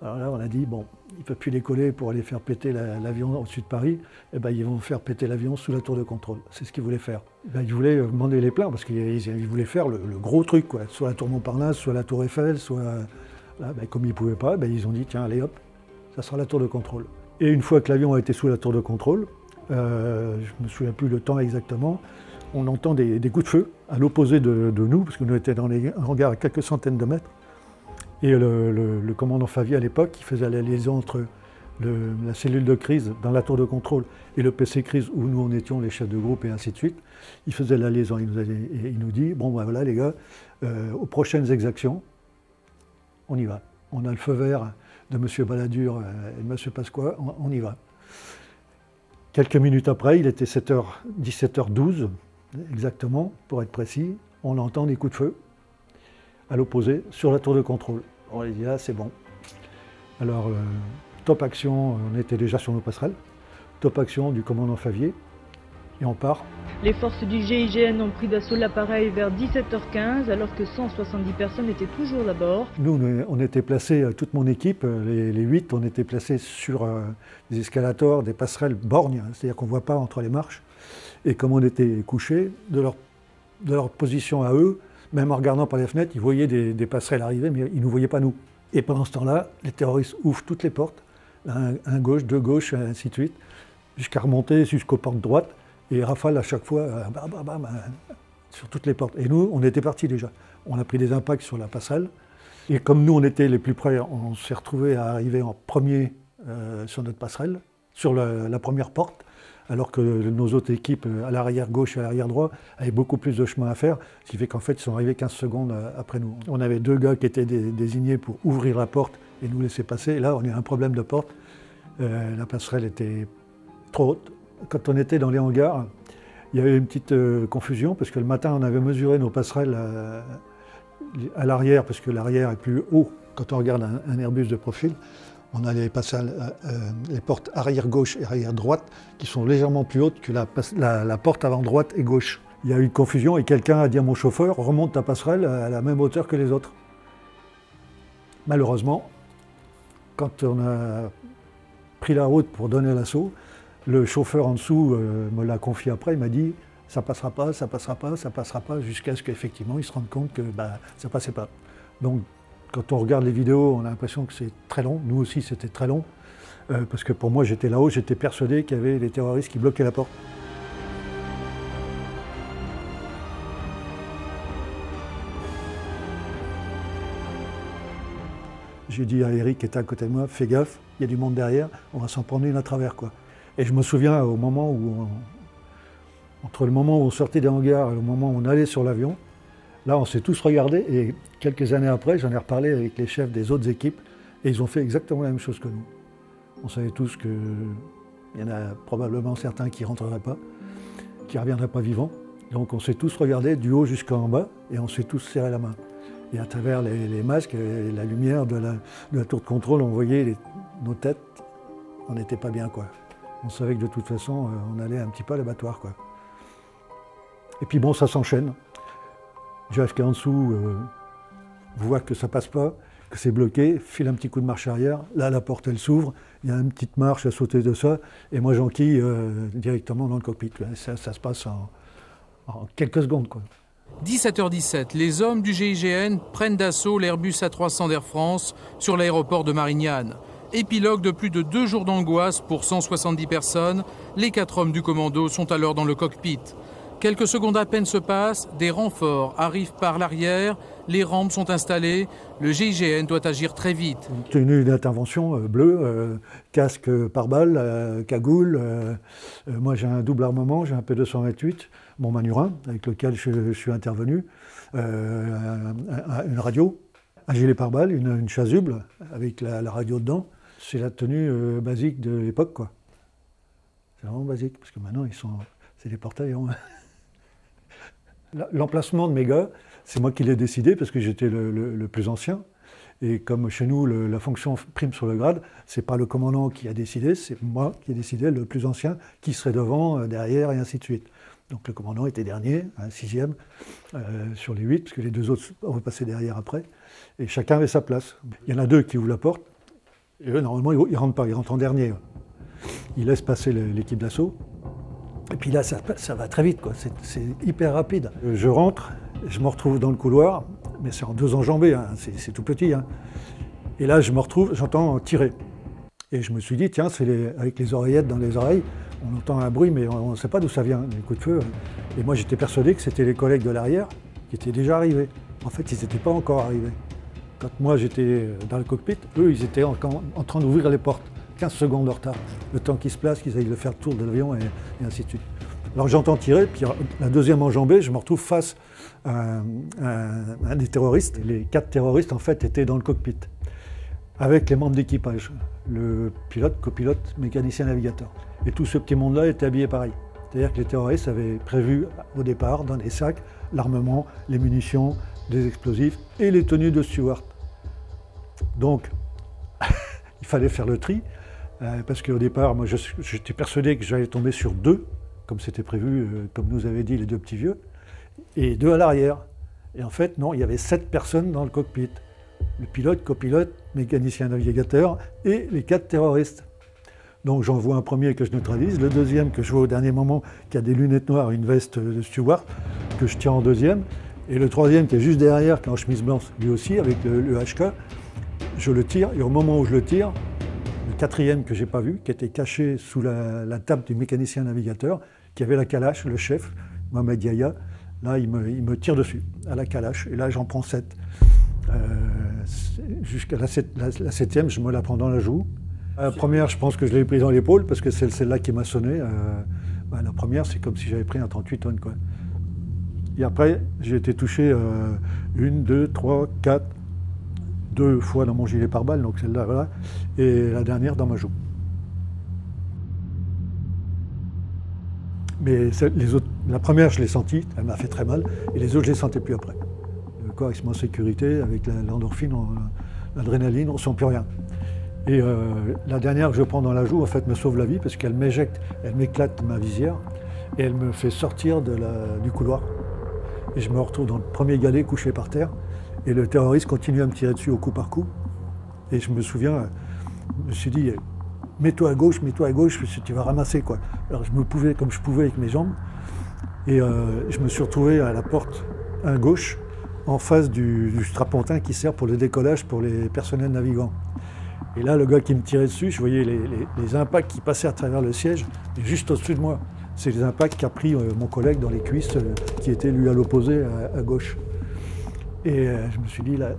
Alors là, on a dit, bon, ils ne peuvent plus décoller pour aller faire péter l'avion au-dessus de Paris, ils vont faire péter l'avion sous la tour de contrôle. C'est ce qu'ils voulaient faire. Ils voulaient demander les plans parce qu'ils voulaient faire le gros truc, quoi. Soit la tour Montparnasse, soit la tour Eiffel, soit... Là, comme ils ne pouvaient pas, ils ont dit, tiens, allez hop, ça sera la tour de contrôle. Et une fois que l'avion a été sous la tour de contrôle, je ne me souviens plus le temps exactement, on entend des coups de feu à l'opposé de nous, parce que nous étions dans les hangars à quelques centaines de mètres. Et le commandant Favie, à l'époque, qui faisait la liaison entre la cellule de crise dans la tour de contrôle et le PC crise où nous on étions les chefs de groupe et ainsi de suite. Il faisait la liaison, il nous dit, bon ben voilà les gars, aux prochaines exactions, on y va. On a le feu vert de M. Balladur et de M. Pasqua, on y va. Quelques minutes après, il était 17h12 exactement, pour être précis, on entend des coups de feu à l'opposé sur la tour de contrôle. On a dit là c'est bon. Alors, top action, on était déjà sur nos passerelles. Top action du commandant Favier, et on part. Les forces du GIGN ont pris d'assaut l'appareil vers 17h15, alors que 170 personnes étaient toujours à bord. Nous, on était placés, toute mon équipe, les 8, on était placés sur des escalators, des passerelles borgnes, c'est-à-dire qu'on ne voit pas entre les marches. Et comme on était couchés, de leur position à eux, même en regardant par les fenêtres, ils voyaient des passerelles arriver, mais ils ne nous voyaient pas nous. Et pendant ce temps-là, les terroristes ouvrent toutes les portes, un gauche, deux gauches, ainsi de suite, jusqu'à remonter jusqu'aux portes droites, et rafale à chaque fois, sur toutes les portes. Et nous, on était partis déjà. On a pris des impacts sur la passerelle, et comme nous, on était les plus près, on s'est retrouvés à arriver en premier sur notre passerelle, sur la première porte, alors que nos autres équipes, à l'arrière gauche et à l'arrière droit, avaient beaucoup plus de chemin à faire, ce qui fait qu'en fait, ils sont arrivés 15 secondes après nous. On avait 2 gars qui étaient désignés pour ouvrir la porte et nous laisser passer. Et là, on a eu un problème de porte. La passerelle était trop haute. Quand on était dans les hangars, il y avait une petite confusion, parce que le matin, on avait mesuré nos passerelles à l'arrière, parce que l'arrière est plus haut quand on regarde un Airbus de profil. On a les portes arrière gauche et arrière droite qui sont légèrement plus hautes que la porte avant droite et gauche. Il y a eu une confusion et quelqu'un a dit à mon chauffeur, remonte ta passerelle à la même hauteur que les autres. Malheureusement, quand on a pris la route pour donner l'assaut, le chauffeur en dessous me l'a confié après, il m'a dit ça passera pas, ça passera pas, ça passera pas, jusqu'à ce qu'effectivement ils se rendent compte que ça passait pas. Donc, quand on regarde les vidéos, on a l'impression que c'est très long. Nous aussi, c'était très long. Parce que pour moi, j'étais là-haut, j'étais persuadé qu'il y avait des terroristes qui bloquaient la porte. J'ai dit à Eric qui était à côté de moi, fais gaffe, il y a du monde derrière, on va s'en prendre une à travers, quoi. Et je me souviens au moment où entre le moment où on sortait des hangars et le moment où on allait sur l'avion, là, on s'est tous regardés et quelques années après, j'en ai reparlé avec les chefs des autres équipes et ils ont fait exactement la même chose que nous. On savait tous qu'il y en a probablement certains qui ne rentreraient pas, qui ne reviendraient pas vivants. Donc on s'est tous regardés du haut jusqu'en bas et on s'est tous serré la main. Et à travers les masques et la lumière de la tour de contrôle, on voyait nos têtes, on n'était pas bien, quoi. On savait que de toute façon, on allait un petit peu à l'abattoir, quoi. Et puis bon, ça s'enchaîne. Jeff qui est en dessous voit que ça passe pas, que c'est bloqué, file un petit coup de marche arrière. Là, la porte, elle s'ouvre. Il y a une petite marche à sauter de ça. Et moi, j'enquille directement dans le cockpit. Ça se passe en quelques secondes, quoi. 17h17, les hommes du GIGN prennent d'assaut l'Airbus A300 d'Air France sur l'aéroport de Marignane. Épilogue de plus de 2 jours d'angoisse pour 170 personnes. Les 4 hommes du commando sont alors dans le cockpit. Quelques secondes à peine se passent, des renforts arrivent par l'arrière, les rampes sont installées, le GIGN doit agir très vite. Tenue d'intervention bleue, casque pare-balles, cagoule. Moi j'ai un double armement, j'ai un P228, mon Manurin, avec lequel je suis intervenu, une radio, un gilet pare-balles, une chasuble avec la radio dedans. C'est la tenue basique de l'époque, quoi. C'est vraiment basique, parce que maintenant c'est des porte-avions. L'emplacement de mes gars, c'est moi qui l'ai décidé parce que j'étais le plus ancien. Et comme chez nous, la fonction prime sur le grade, c'est pas le commandant qui a décidé, c'est moi qui ai décidé, le plus ancien, qui serait devant, derrière, et ainsi de suite. Donc le commandant était dernier, un 6e, sur les 8, parce que les 2 autres repassaient derrière après. Et chacun avait sa place. Il y en a 2 qui ouvrent la porte, et eux, normalement, ils ne rentrent pas, ils rentrent en dernier. Ils laissent passer l'équipe d'assaut. Et puis là, ça va très vite, quoi. C'est hyper rapide. Je rentre, je me retrouve dans le couloir, mais c'est en 2 enjambées, hein. C'est tout petit, hein. Et là, je me retrouve, j'entends tirer. Et je me suis dit, tiens, avec les oreillettes dans les oreilles, on entend un bruit, mais on ne sait pas d'où ça vient, les coups de feu. Et moi, j'étais persuadé que c'était les collègues de l'arrière qui étaient déjà arrivés. En fait, ils n'étaient pas encore arrivés. Quand moi, j'étais dans le cockpit, eux, ils étaient en train d'ouvrir les portes. 15 secondes de retard. Le temps qu'ils se placent, qu'ils aillent le faire le tour de l'avion et ainsi de suite. Alors j'entends tirer, puis la deuxième enjambée, je me retrouve face à un des terroristes. Les 4 terroristes, en fait, étaient dans le cockpit, avec les membres d'équipage, le pilote, copilote, mécanicien, navigateur. Et tout ce petit monde-là était habillé pareil. C'est-à-dire que les terroristes avaient prévu au départ, dans des sacs, l'armement, les munitions, des explosifs et les tenues de steward. Donc, il fallait faire le tri, parce qu'au départ, moi, j'étais persuadé que j'allais tomber sur 2, comme c'était prévu, comme nous avaient dit les 2 petits vieux, et 2 à l'arrière. Et en fait, non, il y avait 7 personnes dans le cockpit. Le pilote, copilote, mécanicien navigateur et les 4 terroristes. Donc j'en vois un premier que je neutralise, le deuxième que je vois au dernier moment qui a des lunettes noires, une veste de steward, que je tiens en deuxième, et le troisième qui est juste derrière, qui est en chemise blanche, lui aussi, avec le HK, je le tire, et au moment où je le tire, le quatrième que je n'ai pas vu, qui était caché sous la table du mécanicien navigateur, qui avait la calache, le chef, Mohamed Yahya, là il me tire dessus, à la calache, et là j'en prends 7. Jusqu'à la 7e, je me la prends dans la joue. La première, je pense que je l'ai prise dans l'épaule, parce que c'est celle-là qui m'a sonné. La première, c'est comme si j'avais pris un 38 tonnes, quoi. Et après, j'ai été touché 1, 2, 3, 4, 2 fois dans mon gilet pare-balles, donc celle-là, voilà, et la dernière dans ma joue. Mais les autres, la première, je l'ai sentie, elle m'a fait très mal, et les autres, je ne les sentais plus après. Le corps, il se met en sécurité, avec l'endorphine, l'adrénaline, on ne sent plus rien. Et la dernière que je prends dans la joue, en fait, me sauve la vie, parce qu'elle m'éjecte, elle m'éclate ma visière, et elle me fait sortir du couloir. Et je me retrouve dans le premier galet, couché par terre, et le terroriste continue à me tirer dessus au coup par coup. Et je me souviens, je me suis dit, mets-toi à gauche, tu vas ramasser, quoi. Alors je me pouvais comme je pouvais avec mes jambes, et je me suis retrouvé à la porte à gauche, en face du strapontin qui sert pour le décollage pour les personnels navigants. Et là, le gars qui me tirait dessus, je voyais les impacts qui passaient à travers le siège, et juste au-dessus de moi. C'est les impacts qu'a pris mon collègue dans les cuisses, qui était lui à l'opposé, à gauche. Et je me suis dit, là,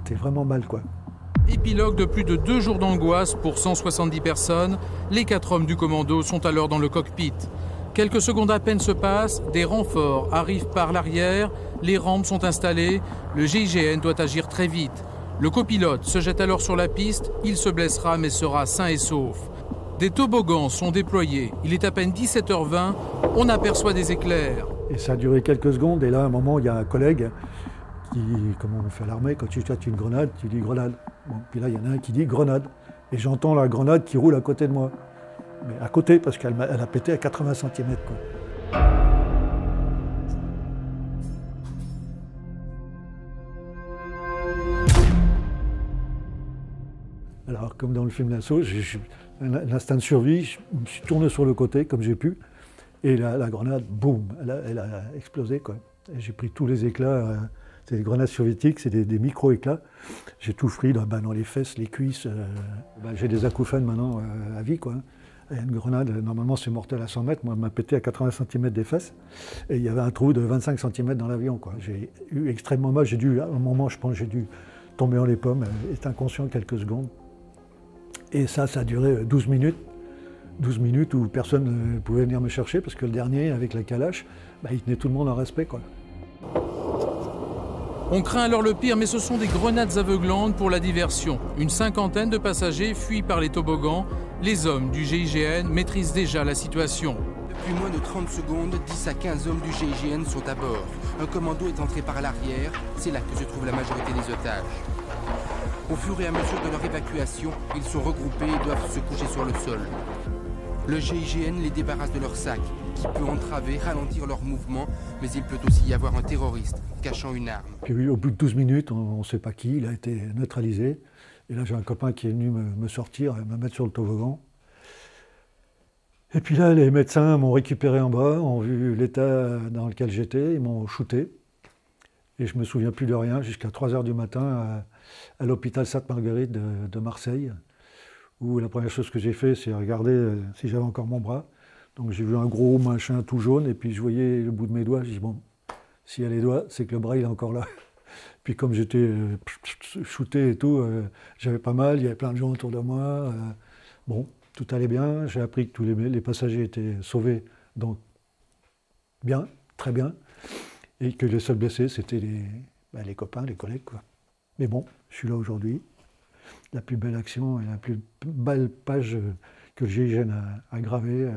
t'es vraiment mal, quoi. Épilogue de plus de 2 jours d'angoisse pour 170 personnes. Les 4 hommes du commando sont alors dans le cockpit. Quelques secondes à peine se passent, des renforts arrivent par l'arrière, les rampes sont installées, le GIGN doit agir très vite. Le copilote se jette alors sur la piste, il se blessera mais sera sain et sauf. Des toboggans sont déployés, il est à peine 17h20, on aperçoit des éclairs. Et ça a duré quelques secondes, et là, à un moment, il y a un collègue qui, comme on fait à l'armée, quand tu jettes une grenade, tu dis grenade. Bon, puis là, il y en a un qui dit grenade, et j'entends la grenade qui roule à côté de moi. Mais à côté, parce qu'elle a pété à 80 cm, quoi. Alors, comme dans le film L'Assaut, un instinct de survie, je me suis tourné sur le côté comme j'ai pu, et la grenade, boum, elle a explosé, quoi. J'ai pris tous les éclats, c'est des grenades soviétiques, c'est des micro-éclats. J'ai tout pris dans les fesses, les cuisses. J'ai des acouphènes maintenant à vie, quoi. Et une grenade, normalement c'est mortel à 100 mètres, moi elle m'a pété à 80 cm des fesses, et il y avait un trou de 25 cm dans l'avion, quoi. J'ai eu extrêmement mal, à un moment je pense j'ai dû tomber en les pommes, être inconscient quelques secondes. Et ça a duré 12 minutes. 12 minutes où personne ne pouvait venir me chercher, parce que le dernier, avec la calache, il tenait tout le monde en respect, quoi. On craint alors le pire, mais ce sont des grenades aveuglantes pour la diversion. Une cinquantaine de passagers fuient par les toboggans. Les hommes du GIGN maîtrisent déjà la situation. Depuis moins de 30 secondes, 10 à 15 hommes du GIGN sont à bord. Un commando est entré par l'arrière, c'est là que se trouve la majorité des otages. Au fur et à mesure de leur évacuation, ils sont regroupés et doivent se coucher sur le sol. Le GIGN les débarrasse de leurs sacs, qui peut entraver, ralentir leurs mouvements, mais il peut aussi y avoir un terroriste cachant une arme. Puis, au bout de 12 minutes, on ne sait pas qui, il a été neutralisé. Et là, j'ai un copain qui est venu me sortir, me mettre sur le toboggan. Et puis là, les médecins m'ont récupéré en bas, ont vu l'état dans lequel j'étais, ils m'ont shooté. Et je ne me souviens plus de rien jusqu'à 3 h du matin à l'hôpital Sainte-Marguerite de Marseille, où la première chose que j'ai fait, c'est regarder si j'avais encore mon bras. Donc j'ai vu un gros machin tout jaune, et puis je voyais le bout de mes doigts, je dis bon, s'il y a les doigts, c'est que le bras il est encore là. Puis comme j'étais shooté et tout, j'avais pas mal, il y avait plein de gens autour de moi. Bon, tout allait bien. J'ai appris que tous les passagers étaient sauvés, donc bien, très bien. Et que les seuls blessés, c'était les copains, les collègues, quoi. Mais bon, je suis là aujourd'hui. La plus belle action et la plus belle page que le GIGN a gravée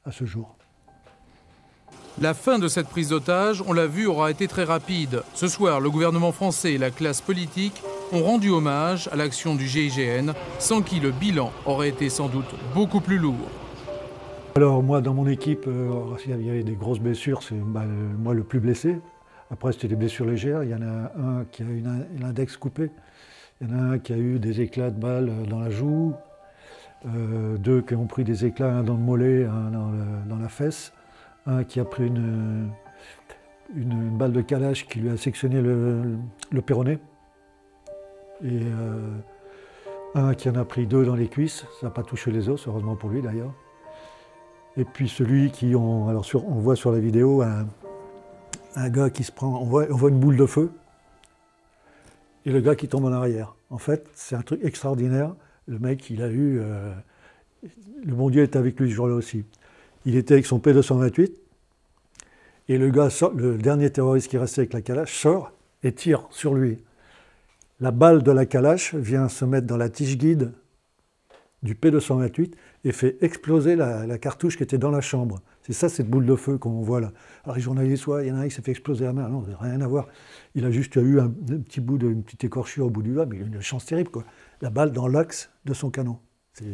à ce jour. La fin de cette prise d'otage, on l'a vu, aura été très rapide. Ce soir, le gouvernement français et la classe politique ont rendu hommage à l'action du GIGN, sans qui le bilan aurait été sans doute beaucoup plus lourd. Alors moi, dans mon équipe, il y avait des grosses blessures, c'est moi le plus blessé. Après, c'était des blessures légères. Il y en a un qui a eu l'index coupé. Il y en a un qui a eu des éclats de balles dans la joue. 2 qui ont pris des éclats, un dans le mollet, un dans la fesse. Un qui a pris une balle de calache qui lui a sectionné le péroné. Et un qui en a pris 2 dans les cuisses. Ça n'a pas touché les os, heureusement pour lui d'ailleurs. Et puis celui on voit sur la vidéo un gars qui se prend, on voit une boule de feu, et le gars qui tombe en arrière. En fait, c'est un truc extraordinaire. Le mec, il a eu... le bon Dieu était avec lui ce jour-là aussi. Il était avec son P228, et le gars, le dernier terroriste qui restait avec la calache, sort et tire sur lui. La balle de la calache vient se mettre dans la tige guide du P228 et fait exploser la cartouche qui était dans la chambre. C'est ça, cette boule de feu qu'on voit là. Alors les journalistes, il y en a un qui s'est fait exploser la main. Non, rien à voir. Il a juste eu un petit bout une petite écorchure au bout du doigt, mais il a une chance terrible, quoi. La balle dans l'axe de son canon. C'est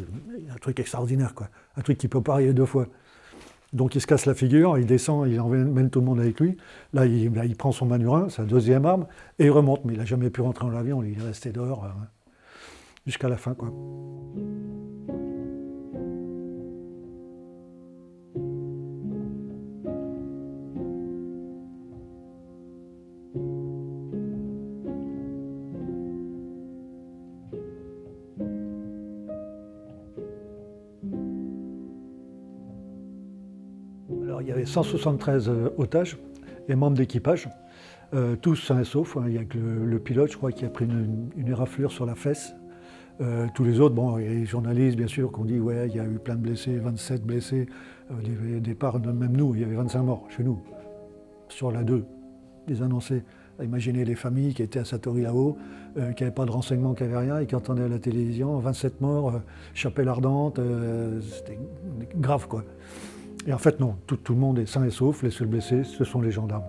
un truc extraordinaire, quoi. Un truc qui peut pas arriver 2 fois. Donc il se casse la figure, il descend, il emmène tout le monde avec lui. Là, il prend son manurin, sa 2e arme, et il remonte. Mais il n'a jamais pu rentrer dans l'avion, il est resté dehors jusqu'à la fin, quoi. Alors, il y avait 173 otages et membres d'équipage, tous sains et saufs. Il n'y a que le pilote, je crois, qui a pris une éraflure sur la fesse. Tous les autres, bon, il y a les journalistes, bien sûr, qui ont dit ouais, il y a eu plein de blessés, 27 blessés. Au départ, même nous, il y avait 25 morts chez nous, sur la 2, les annoncés. Imaginez les familles qui étaient à Satory là-haut, qui n'avaient pas de renseignements, qui n'avaient rien, et qui entendaient à la télévision 27 morts, chapelle ardente, c'était grave, quoi. Et en fait, non, tout le monde est sain et sauf, les seuls blessés, ce sont les gendarmes.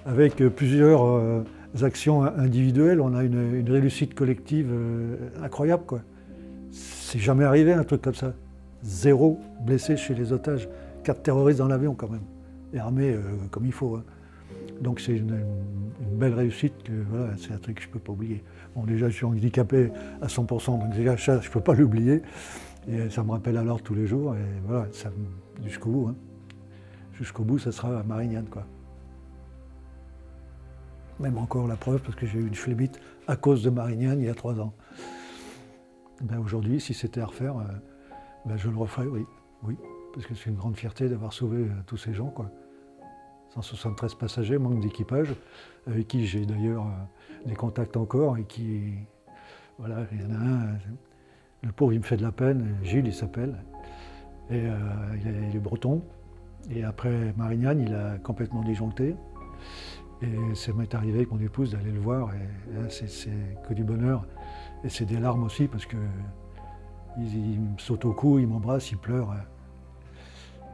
Avec plusieurs actions individuelles, on a une réussite collective incroyable, quoi. C'est jamais arrivé un truc comme ça. 0 blessé chez les otages, 4 terroristes dans l'avion quand même, et armés comme il faut, hein. Donc c'est une belle réussite, voilà, c'est un truc que je ne peux pas oublier. Bon, déjà, je suis handicapé à 100%, donc déjà, ça, je ne peux pas l'oublier. Et ça me rappelle alors tous les jours, et voilà, jusqu'au bout, hein. Jusqu'au bout, ça sera à Marignane, quoi. Même encore la preuve, parce que j'ai eu une phlébite à cause de Marignane il y a 3 ans. Ben aujourd'hui, si c'était à refaire, ben je le referais, oui. Parce que c'est une grande fierté d'avoir sauvé tous ces gens, quoi. 173 passagers, manque d'équipage, avec qui j'ai d'ailleurs des contacts encore, et qui... Voilà, il y en a un, le pauvre, il me fait de la peine, Gilles, il s'appelle, et il est breton. Et après Marignane, il a complètement disjoncté. Et ça m'est arrivé avec mon épouse d'aller le voir, et là, c'est que du bonheur. Et c'est des larmes aussi, parce que il me saute au cou, il m'embrasse, il pleure.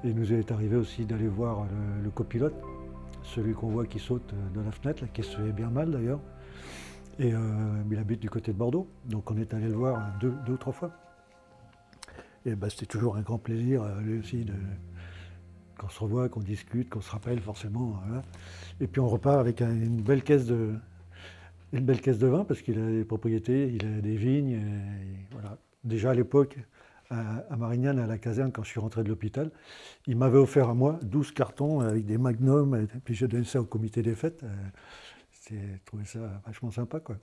Et il nous est arrivé aussi d'aller voir le copilote, celui qu'on voit qui saute de la fenêtre, là, qui se fait bien mal d'ailleurs. Et il habite du côté de Bordeaux, donc on est allé le voir 2 ou 3 fois. Et ben, c'était toujours un grand plaisir, lui aussi, qu'on se revoit, qu'on discute, qu'on se rappelle forcément. Voilà. Et puis on repart avec une belle caisse de vin, parce qu'il a des propriétés, il a des vignes. Et voilà. Déjà à l'époque, à Marignane, à la caserne, quand je suis rentré de l'hôpital, il m'avait offert à moi 12 cartons avec des magnums, et puis j'ai donné ça au comité des fêtes. J'ai trouvé ça vachement sympa, quoi.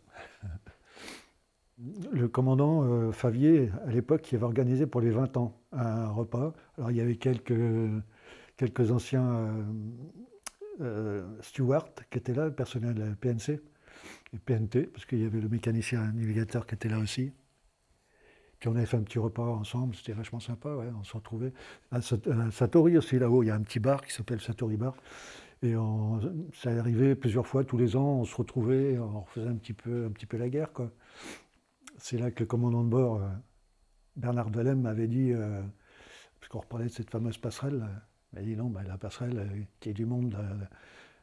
Le commandant Favier, à l'époque, qui avait organisé pour les 20 ans un repas. Alors il y avait quelques anciens stewards qui étaient là, le personnel de la PNC et PNT, parce qu'il y avait le mécanicien navigateur qui était là aussi. Puis on avait fait un petit repas ensemble, c'était vachement sympa, ouais, on se retrouvait. À Satori aussi, là-haut, il y a un petit bar qui s'appelle Satori Bar. Et ça est arrivé plusieurs fois, tous les ans, on se retrouvait, on refaisait un petit peu la guerre, quoi. C'est là que le commandant de bord, Bernard Delem, m'avait dit, parce qu'on reparlait de cette fameuse passerelle, il m'a dit non, la passerelle, qu'il y ait du monde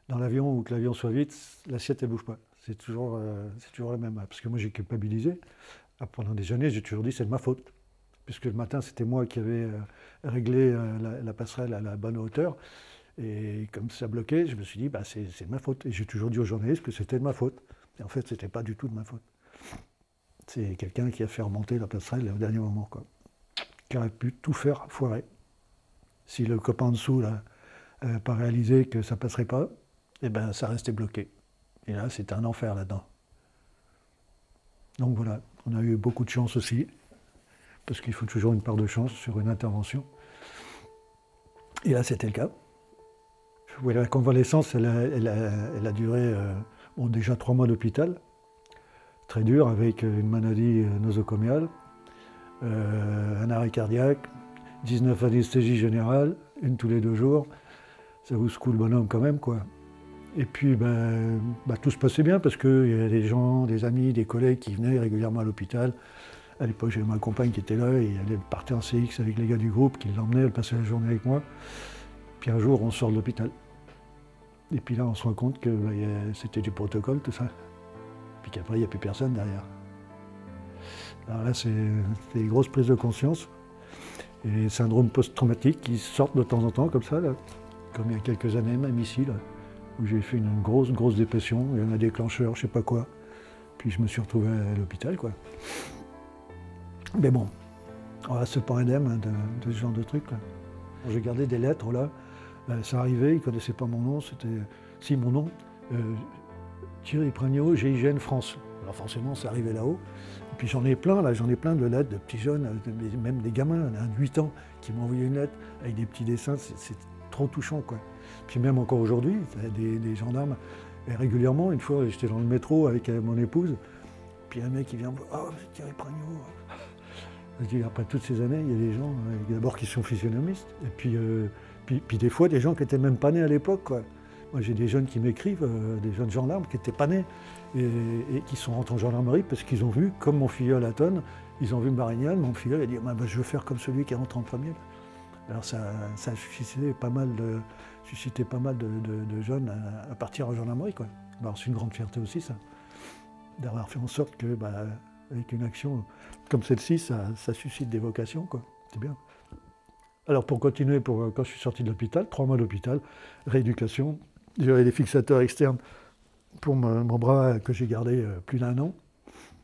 dans l'avion ou que l'avion soit vite, l'assiette, elle ne bouge pas. C'est toujours la même. Parce que moi, j'ai culpabilisé. Pendant des années, j'ai toujours dit c'est de ma faute. Puisque le matin, c'était moi qui avais réglé la passerelle à la bonne hauteur. Et comme ça bloquait, je me suis dit, c'est de ma faute. Et j'ai toujours dit aux journalistes que c'était de ma faute. Et en fait, ce n'était pas du tout de ma faute. C'est quelqu'un qui a fait remonter la passerelle au dernier moment, quoi. Qui aurait pu tout faire foirer. Si le copain en dessous n'avait pas réalisé que ça ne passerait pas, eh ben, ça restait bloqué. Et là, c'était un enfer là-dedans. Donc voilà, on a eu beaucoup de chance aussi, parce qu'il faut toujours une part de chance sur une intervention. Et là, c'était le cas. Oui, la convalescence, elle a duré déjà 3 mois d'hôpital, très dur, avec une maladie nosocomiale, un arrêt cardiaque, 19 anesthésies générales, une tous les 2 jours. Ça vous secoue le bonhomme quand même, quoi. Et puis, tout se passait bien parce qu'il y avait des gens, des amis, des collègues qui venaient régulièrement à l'hôpital. À l'époque, j'avais ma compagne qui était là et elle partait en CX avec les gars du groupe qui l'emmenaient, elle passait la journée avec moi. Puis un jour, on sort de l'hôpital. Et puis là, on se rend compte que c'était du protocole, tout ça. Puis qu'après, il n'y a plus personne derrière. Alors là, c'est des grosses prises de conscience. Et les syndromes post-traumatiques qui sortent de temps en temps, comme ça, là. Comme il y a quelques années, même ici, là, où j'ai fait une grosse dépression. Il y en a déclencheur, je sais pas quoi. Puis je me suis retrouvé à l'hôpital, quoi. Mais bon, on reste pas indemne de ce genre de trucs, là. J'ai gardé des lettres, là. Ça arrivait, ils ne connaissaient pas mon nom, c'était... Si, mon nom, Thierry Pragnot, GIGN France. Alors forcément, ça arrivait là-haut. Et puis j'en ai plein, là, de lettres de petits jeunes, même des gamins, de 8 ans, qui m'ont envoyé une lettre avec des petits dessins, c'est trop touchant, quoi. Puis même encore aujourd'hui, des gendarmes, et régulièrement, une fois, j'étais dans le métro avec mon épouse, puis un mec qui vient me voir, « Oh, c'est Thierry Pragnot !» Je dis, après toutes ces années, il y a des gens, d'abord qui sont physionomistes, et puis des fois, des gens qui n'étaient même pas nés à l'époque, quoi. Moi, j'ai des jeunes qui m'écrivent, des jeunes gendarmes qui n'étaient pas nés, et qui sont rentrés en gendarmerie parce qu'ils ont vu, comme mon filleul à Tonne, ils ont vu Marignane, mon filleul a dit, je veux faire comme celui qui est rentré en premier. Alors ça a suscité pas mal de jeunes à partir en gendarmerie, quoi. Alors c'est une grande fierté aussi, ça, d'avoir fait en sorte que, avec une action comme celle-ci, ça suscite des vocations, quoi. C'est bien. Alors pour continuer, quand je suis sorti de l'hôpital, 3 mois d'hôpital, rééducation, j'avais des fixateurs externes pour mon bras que j'ai gardé plus d'1 an.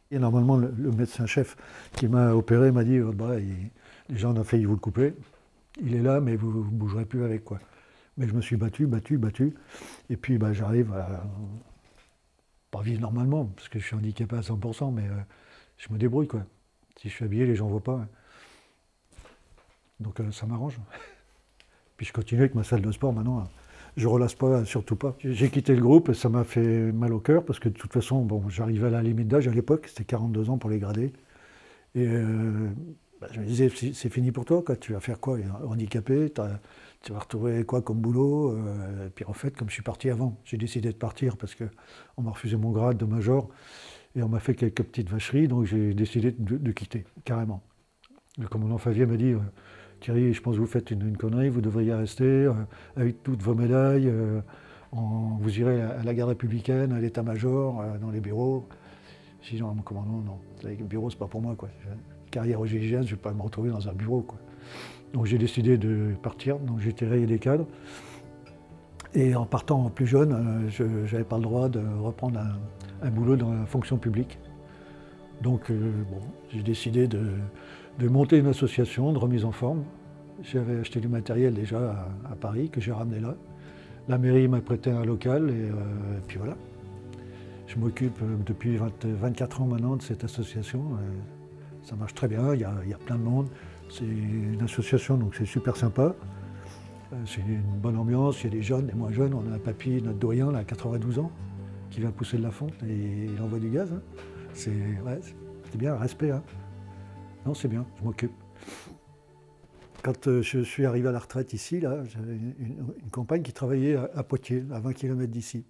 Et normalement, le médecin-chef qui m'a opéré m'a dit, votre bras, les gens ont failli vous le couper. Il est là, mais vous ne bougerez plus avec, quoi. Mais je me suis battu. Et puis j'arrive à pas vivre normalement, parce que je suis handicapé à 100%, mais je me débrouille, quoi. Si je suis habillé, les gens ne voient pas. Hein. Donc ça m'arrange. Puis je continue avec ma salle de sport maintenant. Je ne relâche pas, surtout pas. J'ai quitté le groupe et ça m'a fait mal au cœur parce que de toute façon, j'arrivais à la limite d'âge à l'époque, c'était 42 ans pour les gradés. Et je me disais, c'est fini pour toi, quoi. Tu vas faire quoi? Handicapé, tu vas retrouver quoi comme boulot? Puis en fait, comme je suis parti avant, j'ai décidé de partir parce qu'on m'a refusé mon grade de major et on m'a fait quelques petites vacheries, donc j'ai décidé de quitter, carrément. Le commandant Favier m'a dit, Thierry, je pense que vous faites une connerie, vous devriez rester avec toutes vos médailles, vous irez à la garde républicaine, à l'état-major, dans les bureaux. J'ai dit non, mon commandant, non, le bureau, c'est pas pour moi, quoi. Carrière au GIGN, je ne vais pas me retrouver dans un bureau, quoi. Donc j'ai décidé de partir, donc j'ai été rayé des cadres. Et en partant plus jeune, je n'avais pas le droit de reprendre un boulot dans la fonction publique. Donc j'ai décidé de monter une association de remise en forme. J'avais acheté du matériel déjà à Paris, que j'ai ramené là. La mairie m'a prêté un local et puis voilà. Je m'occupe depuis 24 ans maintenant de cette association. Ça marche très bien, il y a plein de monde. C'est une association, donc c'est super sympa. C'est une bonne ambiance, il y a des jeunes, des moins jeunes. On a un papy, notre doyen, là, à 92 ans, qui vient pousser de la fonte et il envoie du gaz. Hein. C'est bien, respect. Hein. Non, c'est bien, je m'occupe. Quand je suis arrivé à la retraite ici, là, j'avais une compagne qui travaillait à Poitiers, à 20 km d'ici.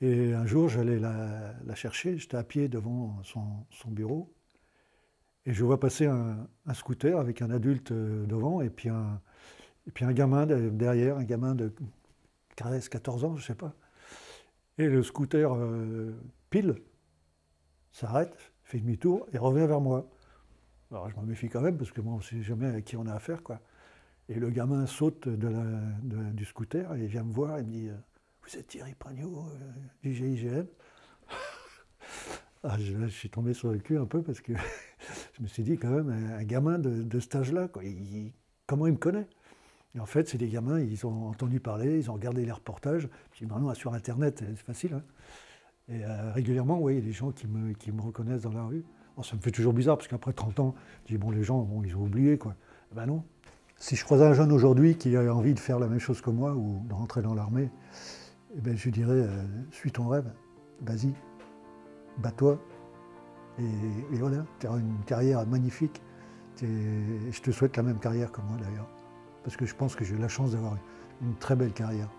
Et un jour, j'allais la chercher, j'étais à pied devant son bureau, et je vois passer un scooter avec un adulte devant, et puis un gamin derrière, un gamin de 13, 14 ans, je ne sais pas. Et le scooter pile, s'arrête, fait demi-tour et revient vers moi. Alors je me méfie quand même, parce que moi, on ne sait jamais à qui on a affaire, quoi. Et le gamin saute du scooter et il vient me voir et me dit « Vous êtes Thierry Pragniot du GIGN ?» je suis tombé sur le cul un peu, parce que je me suis dit quand même, un gamin de cet âge-là, quoi, comment il me connaît? Et en fait, c'est des gamins, ils ont entendu parler, ils ont regardé les reportages, puis maintenant sur Internet, c'est facile, hein. Et régulièrement, oui, il y a des gens qui me reconnaissent dans la rue. Bon, ça me fait toujours bizarre, parce qu'après 30 ans, je dis, bon, les gens, bon, ils ont oublié, quoi. Ben non. Si je croisais un jeune aujourd'hui qui a envie de faire la même chose que moi, ou de rentrer dans l'armée, eh ben, je lui dirais, suis ton rêve, vas-y, bats-toi, et voilà, tu auras une carrière magnifique. Je te souhaite la même carrière que moi, d'ailleurs, parce que je pense que j'ai eu la chance d'avoir une très belle carrière.